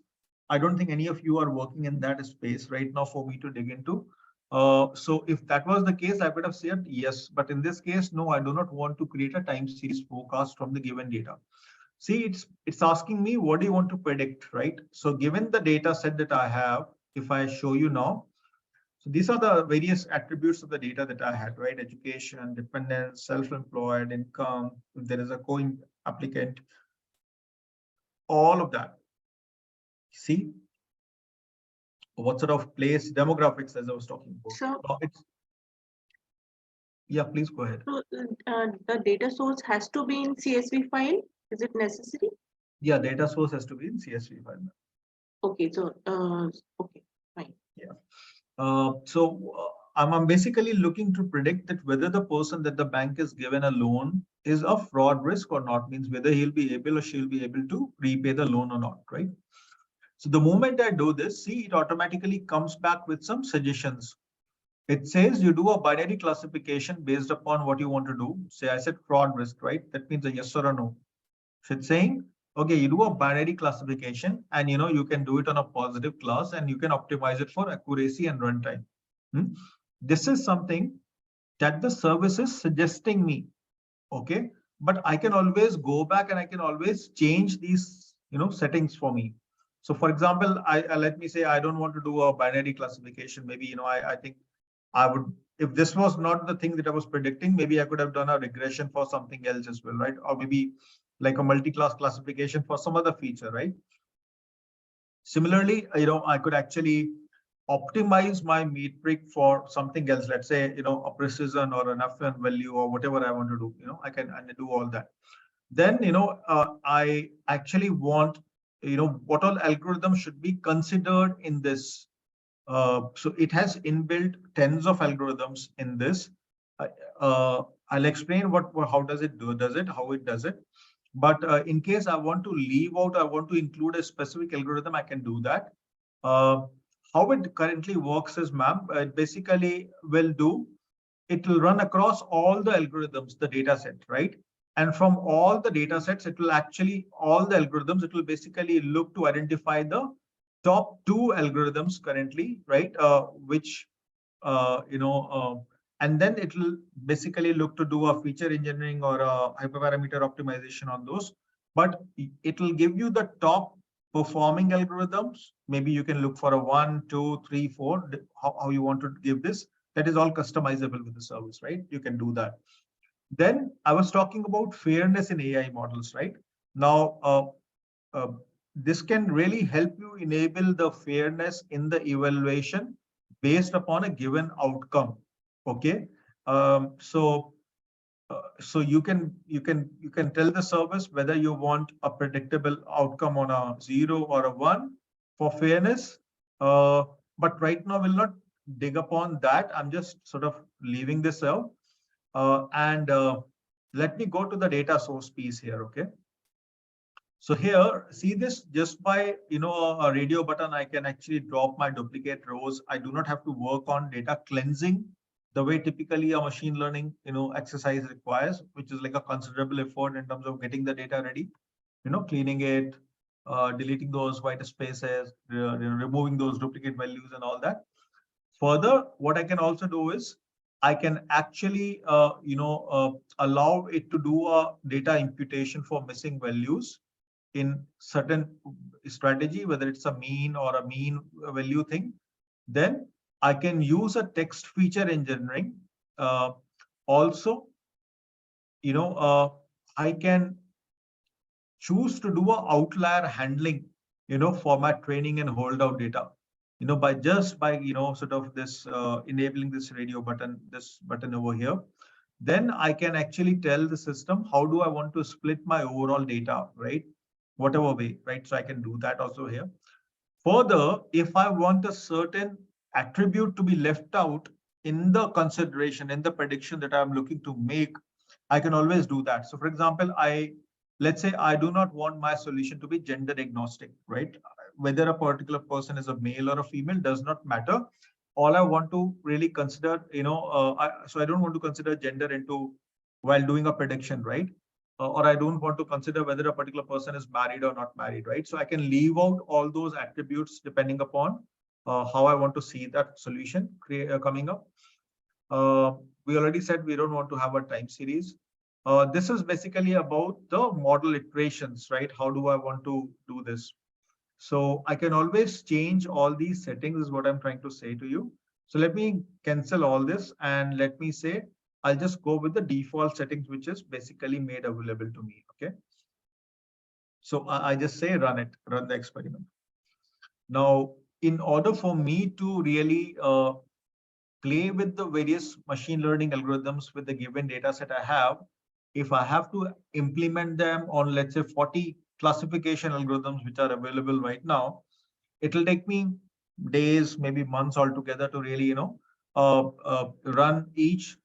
Speaker 6: I don't think any of you are working in that space right now for me to dig into. So if that was the case, I would have said yes. But in this case, no, I do not want to create a time series forecast from the given data. see, it's asking me, what do you want to predict, right? So given the data set that I have, if I show you now, so these are the various attributes of the data that I had, right? Education, dependence, self-employed, income, if there is a co-applicant, all of that. See what sort of place, demographics, as I was talking about.
Speaker 5: So,
Speaker 6: yeah, please go ahead.
Speaker 5: so the data source has to be in CSV file. Is it necessary?
Speaker 6: Yeah, data source has to be in CSV file.
Speaker 5: Okay, so okay, fine.
Speaker 6: Yeah. I'm basically looking to predict that whether the person that the bank is given a loan is a fraud risk or not, means whether he'll be able or she'll be able to repay the loan or not, right? So the moment I do this, see, it automatically comes back with some suggestions. It says you do a binary classification based upon what you want to do. Say I said fraud risk, right? That means a yes or a no. So it's saying, okay, you do a binary classification and you can do it on a positive class and you can optimize it for accuracy and runtime. This is something that the service is suggesting me. Okay, but I can always go back and I can always change these settings for me. So for example, I let me say I don't want to do a binary classification. Maybe I think I would, if this was not the thing that I was predicting, maybe I could have done a regression for something else as well, right? Or maybe like a multi-class classification for some other feature, right? Similarly, I could actually optimize my metric for something else. Let's say, a precision or an FN value or whatever I want to do, I can do all that. Then, I actually want, what all algorithms should be considered in this. So it has inbuilt tens of algorithms in this. I'll explain how does it do, how it does it. But in case I want to leave out, I want to include a specific algorithm, I can do that. How it currently works is, ma'am, it basically it will run across all the algorithms, the data set, right? And from all the data sets, it will actually, all the algorithms, it will basically look to identify the top 2 algorithms currently, right? And then it will basically look to do a feature engineering or a hyperparameter optimization on those. But it will give you the top performing algorithms. Maybe you can look for a 1, 2, 3, 4, how you want to give this. That is all customizable with the service, right? You can do that. Then I was talking about fairness in AI models, right? Now, this can really help you enable the fairness in the evaluation based upon a given outcome. Okay, so you can tell the service whether you want a predictable outcome on a 0 or a 1 for fairness. But right now we'll not dig upon that. I'm just sort of leaving this out. Let me go to the data source piece here. Okay. So here, see this, just by a radio button, I can actually drop my duplicate rows. I do not have to work on data cleansing the way typically a machine learning exercise requires, which is like a considerable effort in terms of getting the data ready, cleaning it, deleting those white spaces, removing those duplicate values and all that. Further, what I can also do is I can actually allow it to do a data imputation for missing values in certain strategy, whether it's a mean or a mean value thing. Then I can use a text feature engineering. Also, I can choose to do a outlier handling, for my training and holdout data, by sort of this enabling this radio button, this button over here. Then I can actually tell the system, how do I want to split my overall data, right? Whatever way, right? So I can do that also here. Further, if I want a certain attribute to be left out in the consideration, in the prediction that I'm looking to make, I can always do that. So for example, let's say I do not want my solution to be gender agnostic, right? Whether a particular person is a male or a female does not matter. All I want to really consider, so I don't want to consider gender while doing a prediction, right? Or I don't want to consider whether a particular person is married or not married, right? So I can leave out all those attributes depending upon how I want to see that solution coming up. We already said we don't want to have a time series. this is basically about the model iterations, right? How do I want to do this? So I can always change all these settings is what I'm trying to say to you. So let me cancel all this and let me say, I'll just go with the default settings, which is basically made available to me. Okay. So I just say run it, run the experiment. Now, in order for me to really play with the various machine learning algorithms with the given data set I have, if I have to implement them on, let's say, 40 classification algorithms which are available right now, it'll take me days, maybe months altogether to really, run each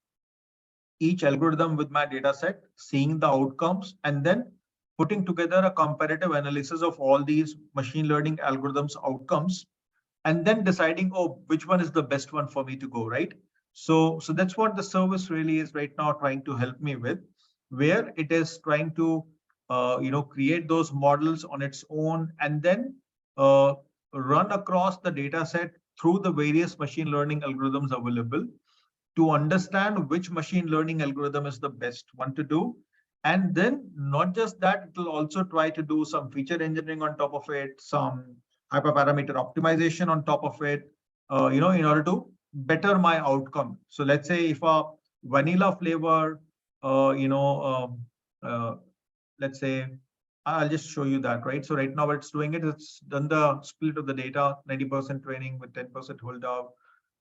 Speaker 6: algorithm with my data set, seeing the outcomes, and then putting together a comparative analysis of all these machine learning algorithms outcomes, and then deciding, oh, which one is the best one for me to go, right? So that's what the service really is right now trying to help me with, where it is trying to, create those models on its own and then run across the data set through the various machine learning algorithms available to understand which machine learning algorithm is the best one to do. And then not just that, it will also try to do some feature engineering on top of it, some hyperparameter optimization on top of it, in order to better my outcome. So let's say if a vanilla flavor, let's say, I'll just show you that, right? So right now what it's doing it's done the split of the data, 90% training with 10% hold out,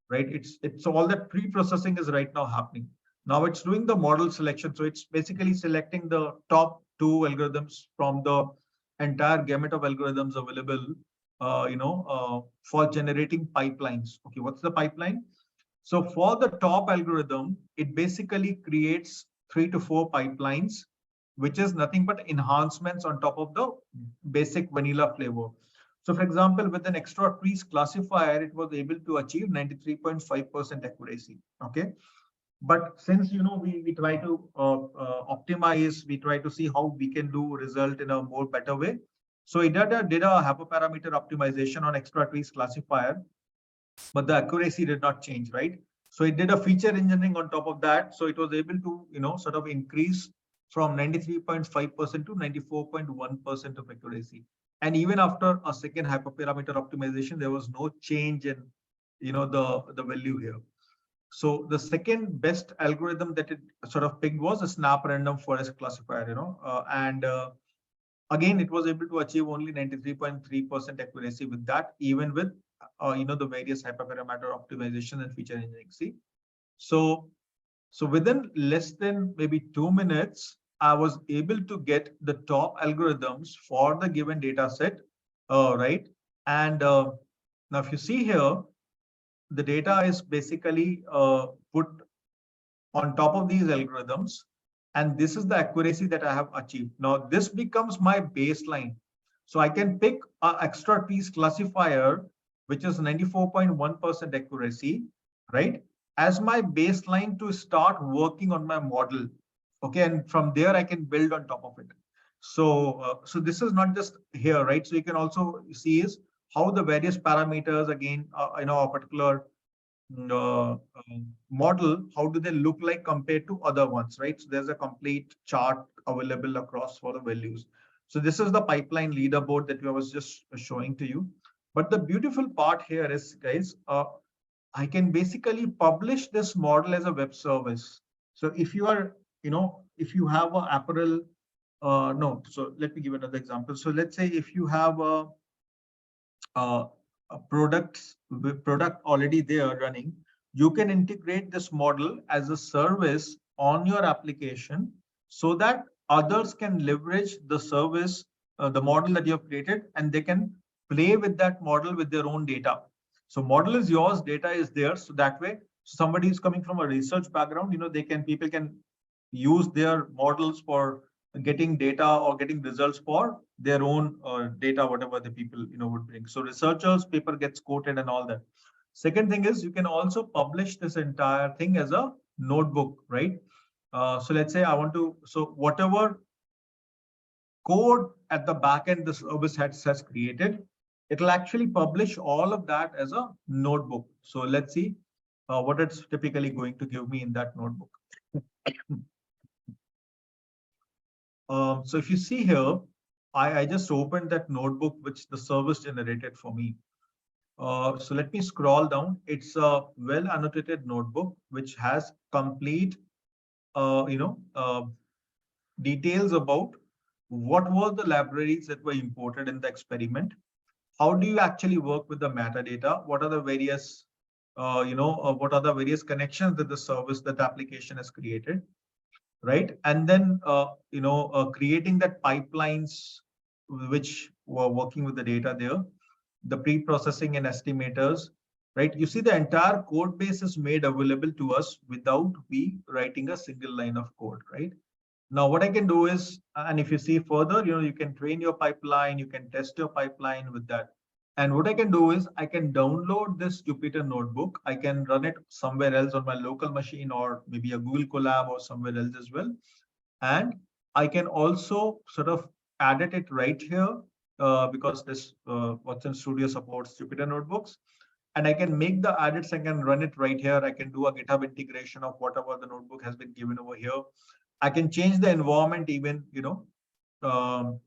Speaker 6: right? It's all that pre-processing is right now happening. Now it's doing the model selection. So it's basically selecting the top 2 algorithms from the entire gamut of algorithms available, for generating pipelines. Okay, what's the pipeline? So for the top algorithm, it basically creates 3 to 4 pipelines, which is nothing but enhancements on top of the basic vanilla flavor. So for example, with an extra trees classifier, it was able to achieve 93.5% accuracy. Okay. But since, we try to optimize, we try to see how we can do result in a more better way. So it did a hyperparameter optimization on extra trees classifier, but the accuracy did not change, right? So it did a feature engineering on top of that. So it was able to, sort of increase from 93.5% to 94.1% of accuracy. And even after a second hyperparameter optimization, there was no change in, the value here. So the second best algorithm that it sort of picked was a snap random forest classifier, again, it was able to achieve only 93.3% accuracy with that, even with, the various hyperparameter optimization and feature engineering. See, so within less than maybe 2 minutes, I was able to get the top algorithms for the given data set, right? And now if you see here, the data is basically put on top of these algorithms, and this is the accuracy that I have achieved. Now this becomes my baseline. So I can pick an extra trees classifier, which is 94.1% accuracy, right, as my baseline to start working on my model. Okay, and from there I can build on top of it. So this is not just here, right? So you can also see is how the various parameters, again, a particular model, how do they look like compared to other ones, right? So there's a complete chart available across for the values. So this is the pipeline leaderboard that I was just showing to you. But the beautiful part here is, guys, I can basically publish this model as a web service. So if you are, if you have an apparel, so let me give another example. So let's say if you have a product already there running, you can integrate this model as a service on your application so that others can leverage the service, the model that you have created, and they can play with that model with their own data. So model is yours, data is theirs. So that way, somebody is coming from a research background, people can use their models for getting data or getting results for their own data, whatever the people would bring. So researchers paper gets quoted and all that. Second thing is you can also publish this entire thing as a notebook, right? So let's say I want to, so whatever code at the backend the service has created, it'll actually publish all of that as a notebook. So let's see what it's typically going to give me in that notebook. So if you see here, I just opened that notebook which the service generated for me. So let me scroll down. It's a well annotated notebook which has complete, details about what were the libraries that were imported in the experiment. How do you actually work with the metadata? What are the various, what are the various connections that the service, that the application has created, right? And then, creating that pipelines which were working with the data there, the pre-processing and estimators, right? You see the entire code base is made available to us without we writing a single line of code, right? Now, what I can do is, and if you see further, you can train your pipeline, you can test your pipeline with that. And what I can do is I can download this Jupyter notebook. I can run it somewhere else on my local machine or maybe a Google Colab or somewhere else as well. And I can also sort of edit it right here because this Watson Studio supports Jupyter notebooks. And I can make the edits, I can run it right here. I can do a GitHub integration of whatever the notebook has been given over here. I can change the environment even, from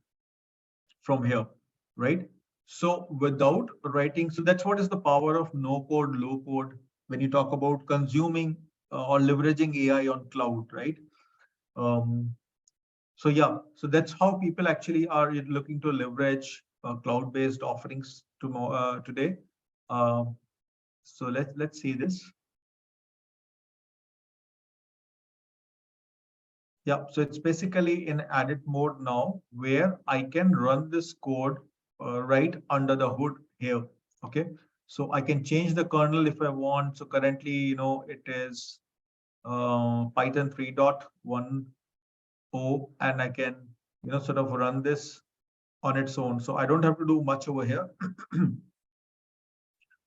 Speaker 6: here, right? So without writing, so that's what is the power of no code, low code when you talk about consuming or leveraging AI on cloud, right? So yeah, so that's how people actually are looking to leverage cloud-based offerings today. So let's see this. Yeah, so it's basically in edit mode now, where I can run this code right under the hood here. Okay, so I can change the kernel if I want. So currently, it is Python 3.10, and I can, sort of run this on its own. So I don't have to do much over here.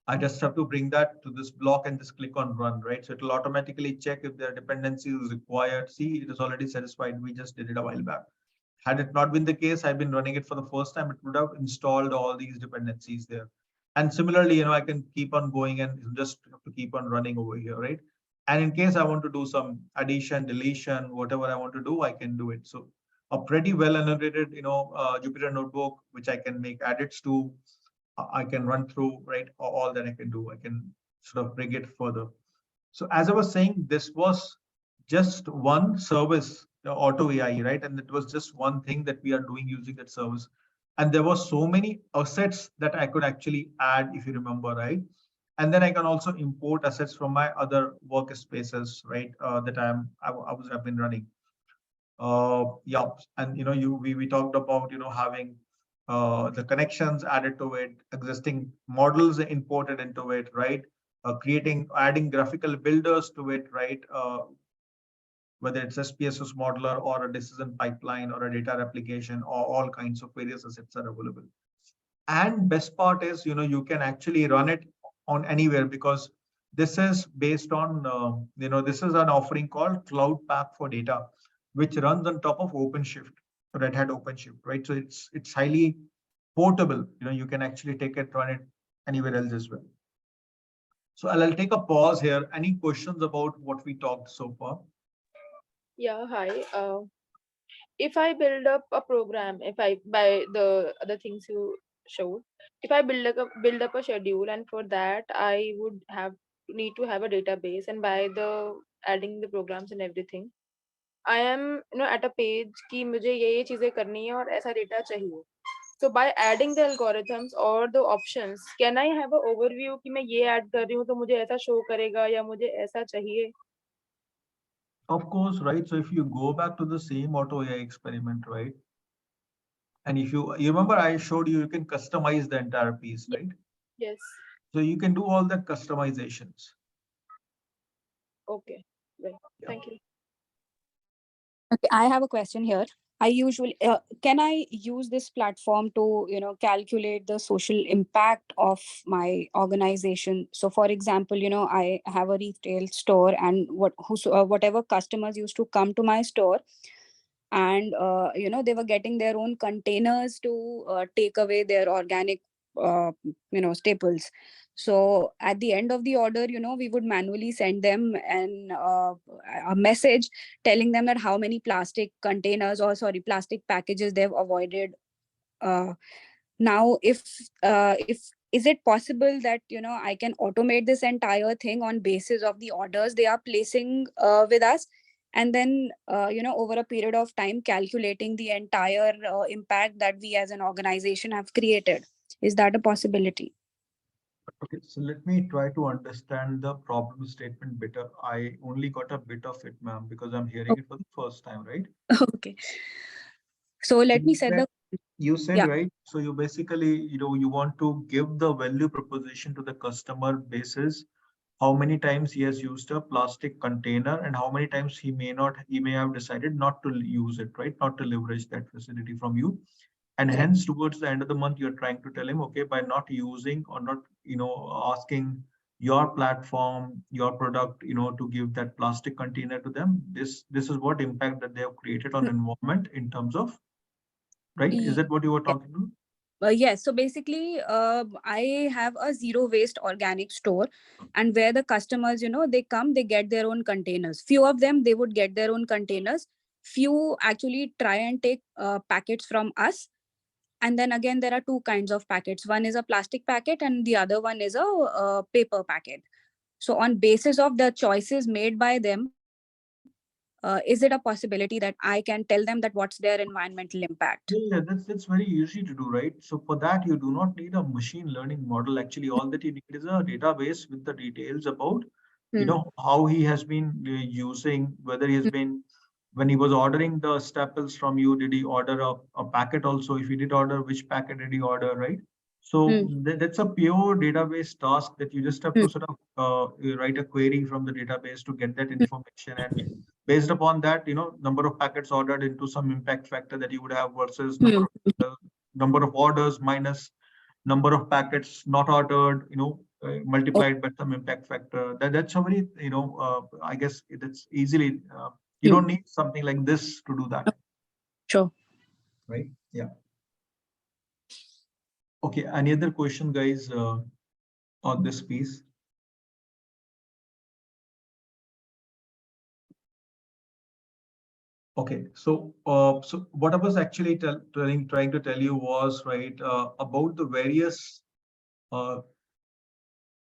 Speaker 6: I just have to bring that to this block and just click on run, right? So it will automatically check if there are dependencies required. See, it is already satisfied. We just did it a while back. Had it not been the case, I've been running it for the first time, it would have installed all these dependencies there. And similarly, I can keep on going and just have to keep on running over here, right? And in case I want to do some addition, deletion, whatever I want to do, I can do it. So a pretty well annotated, Jupyter notebook, which I can make edits to. I can run through, right, all that I can do. I can sort of bring it further. So as I was saying, this was just one service, the Auto AI, right? And it was just one thing that we are doing using that service. And there were so many assets that I could actually add, if you remember, right? And then I can also import assets from my other workspaces, right? That I've been running. Yeah, and we talked about having the connections added to it, existing models imported into it, right? Adding graphical builders to it, right? Whether it's SPSS modeler or a decision pipeline or a data replication, or all kinds of various assets are available. And best part is, you can actually run it on anywhere, because this is based on, this is an offering called Cloud Pak for Data, which runs on top of OpenShift, Red Hat OpenShift, right? So it's highly portable. You can actually take it, run it anywhere else as well. So I'll take a pause here. Any questions about what we talked so far?
Speaker 7: Yeah, hi. If I build up a program, if I by the other things you showed, if I build up a schedule, and for that I would need to have a database, and by the adding the programs and everything, I am at a page कि मुझे ये चीजें करनी है और ऐसा data चाहिए. So by adding the algorithms or the options, can I have an overview कि मैं ये add कर रही हूँ तो मुझे ऐसा show करेगा या मुझे ऐसा चाहिए?
Speaker 6: Of course, right? So if you go back to the same Auto AI experiment, right? And if you remember, I showed you can customize the entire piece, right?
Speaker 7: Yes.
Speaker 6: So you can do all the customizations.
Speaker 7: Okay. Right.
Speaker 6: Yeah.
Speaker 7: Thank you.
Speaker 11: Okay, I have a question here. I usually can I use this platform to calculate the social impact of my organization? So for example, I have a retail store, and whatever customers used to come to my store, and they were getting their own containers to take away their organic staples. So at the end of the order, we would manually send them a message telling them that how many plastic containers or plastic packages they've avoided. Now, if is it possible that I can automate this entire thing on basis of the orders they are placing with us, and then over a period of time calculating the entire impact that we as an organization have created? Is that a possibility?
Speaker 6: Okay, so let me try to understand the problem statement better. I only got a bit of it, ma'am, because I'm hearing it for the first time, right?
Speaker 11: Okay. So let me set the.
Speaker 6: You said,
Speaker 11: Yeah.
Speaker 6: right? So you basically, you want to give the value proposition to the customer basis how many times he has used a plastic container and how many times he may have decided not to use it, right? Not to leverage that facility from you. And
Speaker 11: Correct.
Speaker 6: hence towards the end of the month, you're trying to tell him, okay, by not using or not, asking your platform, your product, to give that plastic container to them, this is what impact that they have created on environment in terms of, right? Is that what you were talking about?
Speaker 11: Yes. So basically, I have a zero waste organic store, and where the customers, they come, they get their own containers. Few of them, they would get their own containers. Few actually try and take packets from us. And then again, there are two kinds of packets. One is a plastic packet and the other one is a paper packet. So on basis of the choices made by them, is it a possibility that I can tell them that what's their environmental impact?
Speaker 6: Yeah, that's very easy to do, right? So for that, you do not need a machine learning model. Actually, all that you need is a database with the details about, how he has been using, whether he has been, when he was ordering the staples from you, did he order a packet also? If he did order, which packet did he order, right? So that's a pure database task that you just have to sort of write a query from the database to get that information. And based upon that, number of packets ordered into some impact factor that you would have versus number of orders minus number of packets not ordered, multiplied by some impact factor. That's a very, I guess it's easily, you don't need something like this to do that.
Speaker 11: Sure.
Speaker 6: Right? Yeah. Okay. Any other question, guys, on this piece? Okay, so so what I was actually trying to tell you was, right, about the various.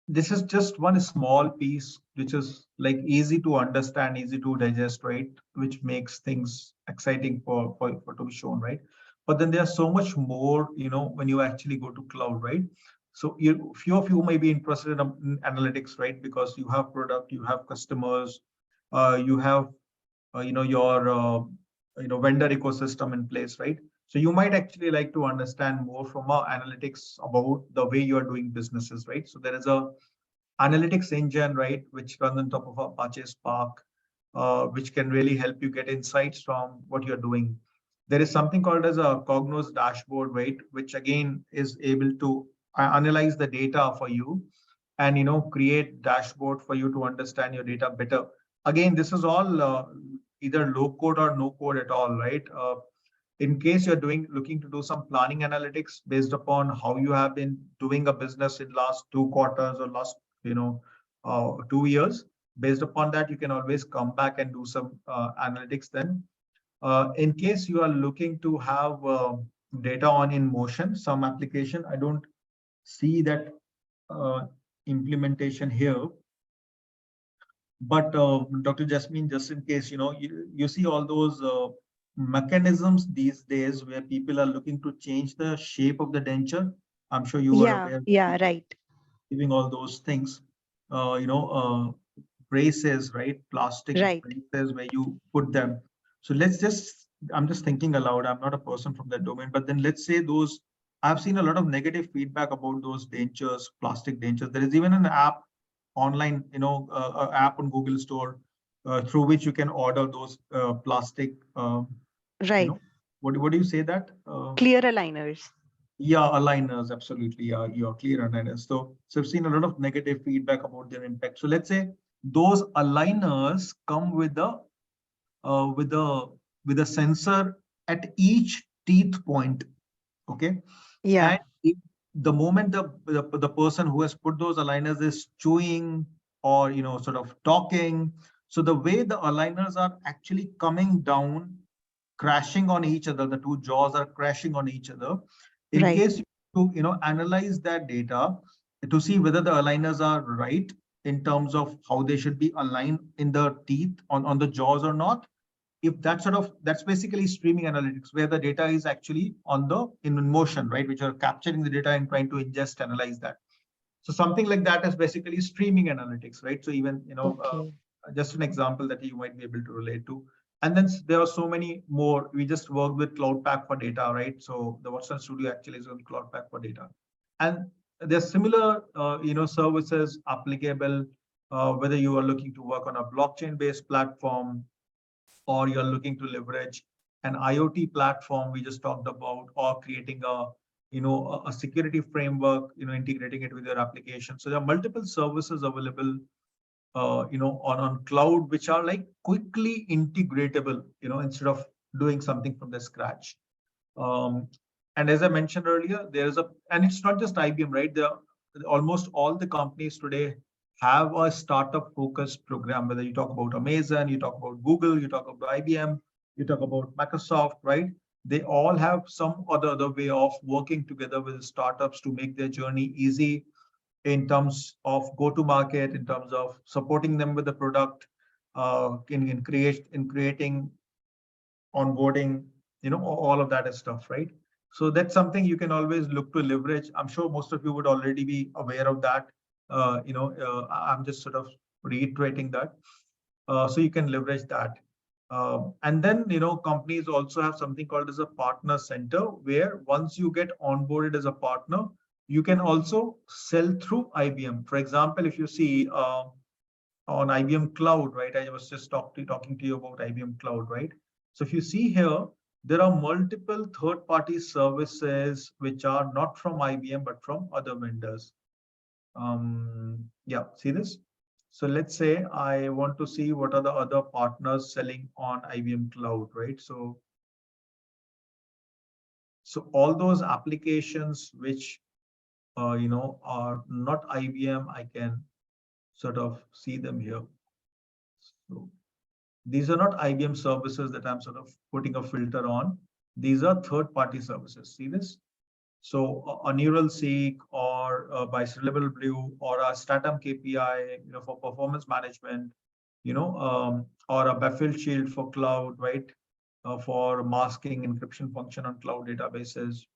Speaker 6: This is just one small piece, which is like easy to understand, easy to digest, right? Which makes things exciting for to be shown, right? But then there's so much more, when you actually go to cloud, right? So few of you may be interested in analytics, right? Because you have product, you have customers, you have your vendor ecosystem in place, right? So you might actually like to understand more from our analytics about the way you are doing businesses, right? So there is a analytics engine, right, which runs on top of Apache Spark, which can really help you get insights from what you're doing. There is something called as a Cognos dashboard, right, which again is able to analyze the data for you and create dashboard for you to understand your data better. Again, this is all either low code or no code at all, right? In case you're looking to do some planning analytics based upon how you have been doing a business in last 2 quarters or last 2 years, based upon that, you can always come back and do some analytics then. In case you are looking to have data on in motion, some application, I don't see that implementation here. But Dr. Jasmine, just in case, you see all those mechanisms these days where people are looking to change the shape of the denture. I'm sure you are aware.
Speaker 9: Yeah, right.
Speaker 6: Giving all those things, braces, right? Plastic braces where you put them. So I'm just thinking aloud. I'm not a person from that domain, but then let's say I've seen a lot of negative feedback about those dentures, plastic dentures. There is even an app online, app on Google Store through which you can order those plastic.
Speaker 9: Right.
Speaker 6: What do you say that?
Speaker 9: Clear aligners.
Speaker 6: Yeah, aligners, absolutely. Yeah, you're clear aligners. So I've seen a lot of negative feedback about their impact. So let's say those aligners come with a sensor at each teeth point. Okay.
Speaker 9: Yeah.
Speaker 6: And the moment the person who has put those aligners is chewing or, sort of talking, so the way the aligners are actually coming down, crashing on each other, the two jaws are crashing on each other. In
Speaker 9: Right.
Speaker 6: case you, analyze that data to see whether the aligners are right in terms of how they should be aligned in the teeth on the jaws or not. If that's basically streaming analytics, where the data is actually in motion, right? Which are capturing the data and trying to ingest, analyze that. So something like that is basically streaming analytics, right? So even,
Speaker 9: Okay.
Speaker 6: just an example that you might be able to relate to. And then there are so many more. We just work with Cloud Pak for Data, right? So the Watson Studio actually is on Cloud Pak for Data. And there's similar, services applicable, whether you are looking to work on a blockchain-based platform, or you're looking to leverage an IoT platform we just talked about, or creating a security framework, integrating it with your application. So there are multiple services available, on cloud, which are like quickly integratable, instead of doing something from the scratch. And as I mentioned earlier, and it's not just IBM, right? Almost all the companies today have a startup focused program, whether you talk about Amazon, you talk about Google, you talk about IBM, you talk about Microsoft, right? They all have some other way of working together with startups to make their journey easy in terms of go-to-market, in terms of supporting them with the product, in creating onboarding, all of that stuff, right? So that's something you can always look to leverage. I'm sure most of you would already be aware of that. I'm just sort of reiterating that. So you can leverage that. And then, companies also have something called as a partner center, where once you get onboarded as a partner, you can also sell through IBM. For example, if you see on IBM Cloud, right? I was just talking to you about IBM Cloud, right? So if you see here, there are multiple third-party services which are not from IBM, but from other vendors. Yeah, see this? So let's say I want to see what are the other partners selling on IBM Cloud, right? So all those applications which are not IBM, I can sort of see them here. So these are not IBM services that I'm sort of putting a filter on. These are third-party services. See this? So a Neuralink or a Bicylabel Blue or a Stratum KPI, for performance management, or a Baffle Shield for cloud, right? For masking encryption function on cloud databases.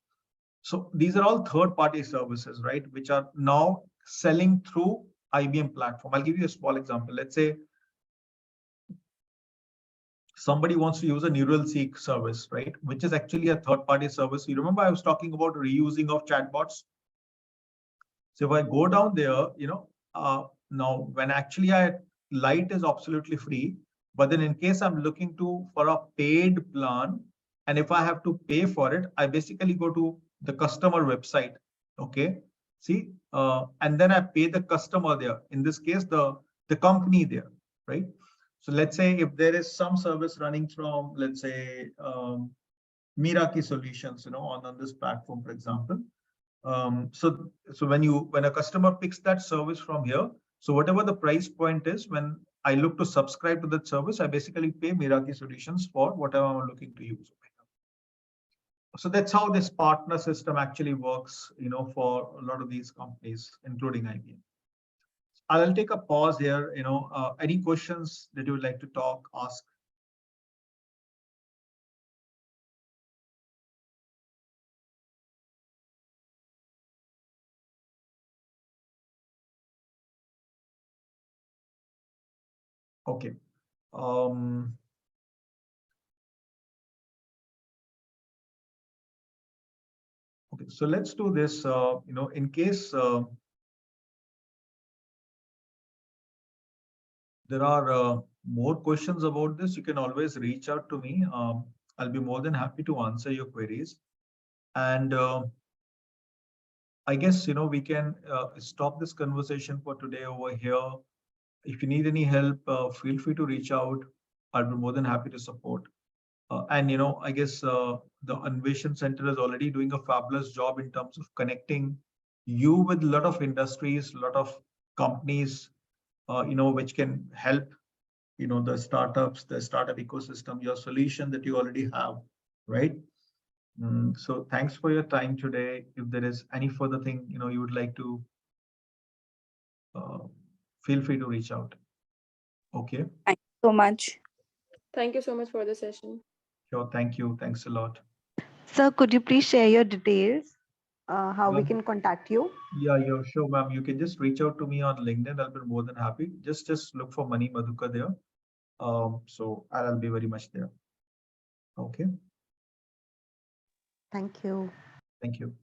Speaker 6: So these are all third-party services, right? Which are now selling through IBM platform. I'll give you a small example. Let's say somebody wants to use a Neuralink service, right? Which is actually a third-party service. You remember I was talking about reusing of chatbots. So if I go down there, now when actually Lite is absolutely free, but then in case I'm looking for a paid plan, and if I have to pay for it, I basically go to the customer website. Okay, see, and then I pay the customer there. In this case, the company there, right? So let's say if there is some service running from, let's say, Meraki Solutions, on this platform, for example. So when a customer picks that service from here, so whatever the price point is, when I look to subscribe to that service, I basically pay Meraki Solutions for whatever I'm looking to use. So that's how this partner system actually works, for a lot of these companies, including IBM. I'll take a pause here. Any questions that you would like to ask? Okay. Okay, so let's do this. In case there are more questions about this, you can always reach out to me. I'll be more than happy to answer your queries. And I guess, we can stop this conversation for today over here. If you need any help, feel free to reach out. I'll be more than happy to support. And I guess the Anveshan Center is already doing a fabulous job in terms of connecting you with a lot of industries, a lot of companies, which can help, the startups, the startup ecosystem, your solution that you already have, right? So thanks for your time today. If there is any further thing, you would like to, feel free to reach out. Okay.
Speaker 11: Thank you so much.
Speaker 7: Thank you so much for the session.
Speaker 6: Sure. Thank you. Thanks a lot.
Speaker 9: Sir, could you please share your details, how we
Speaker 6: Yeah.
Speaker 9: can contact you?
Speaker 6: Yeah, sure, ma'am. You can just reach out to me on LinkedIn. I'll be more than happy. Just look for Mani Madhukar there. So I'll be very much there. Okay.
Speaker 9: Thank you.
Speaker 6: Thank you.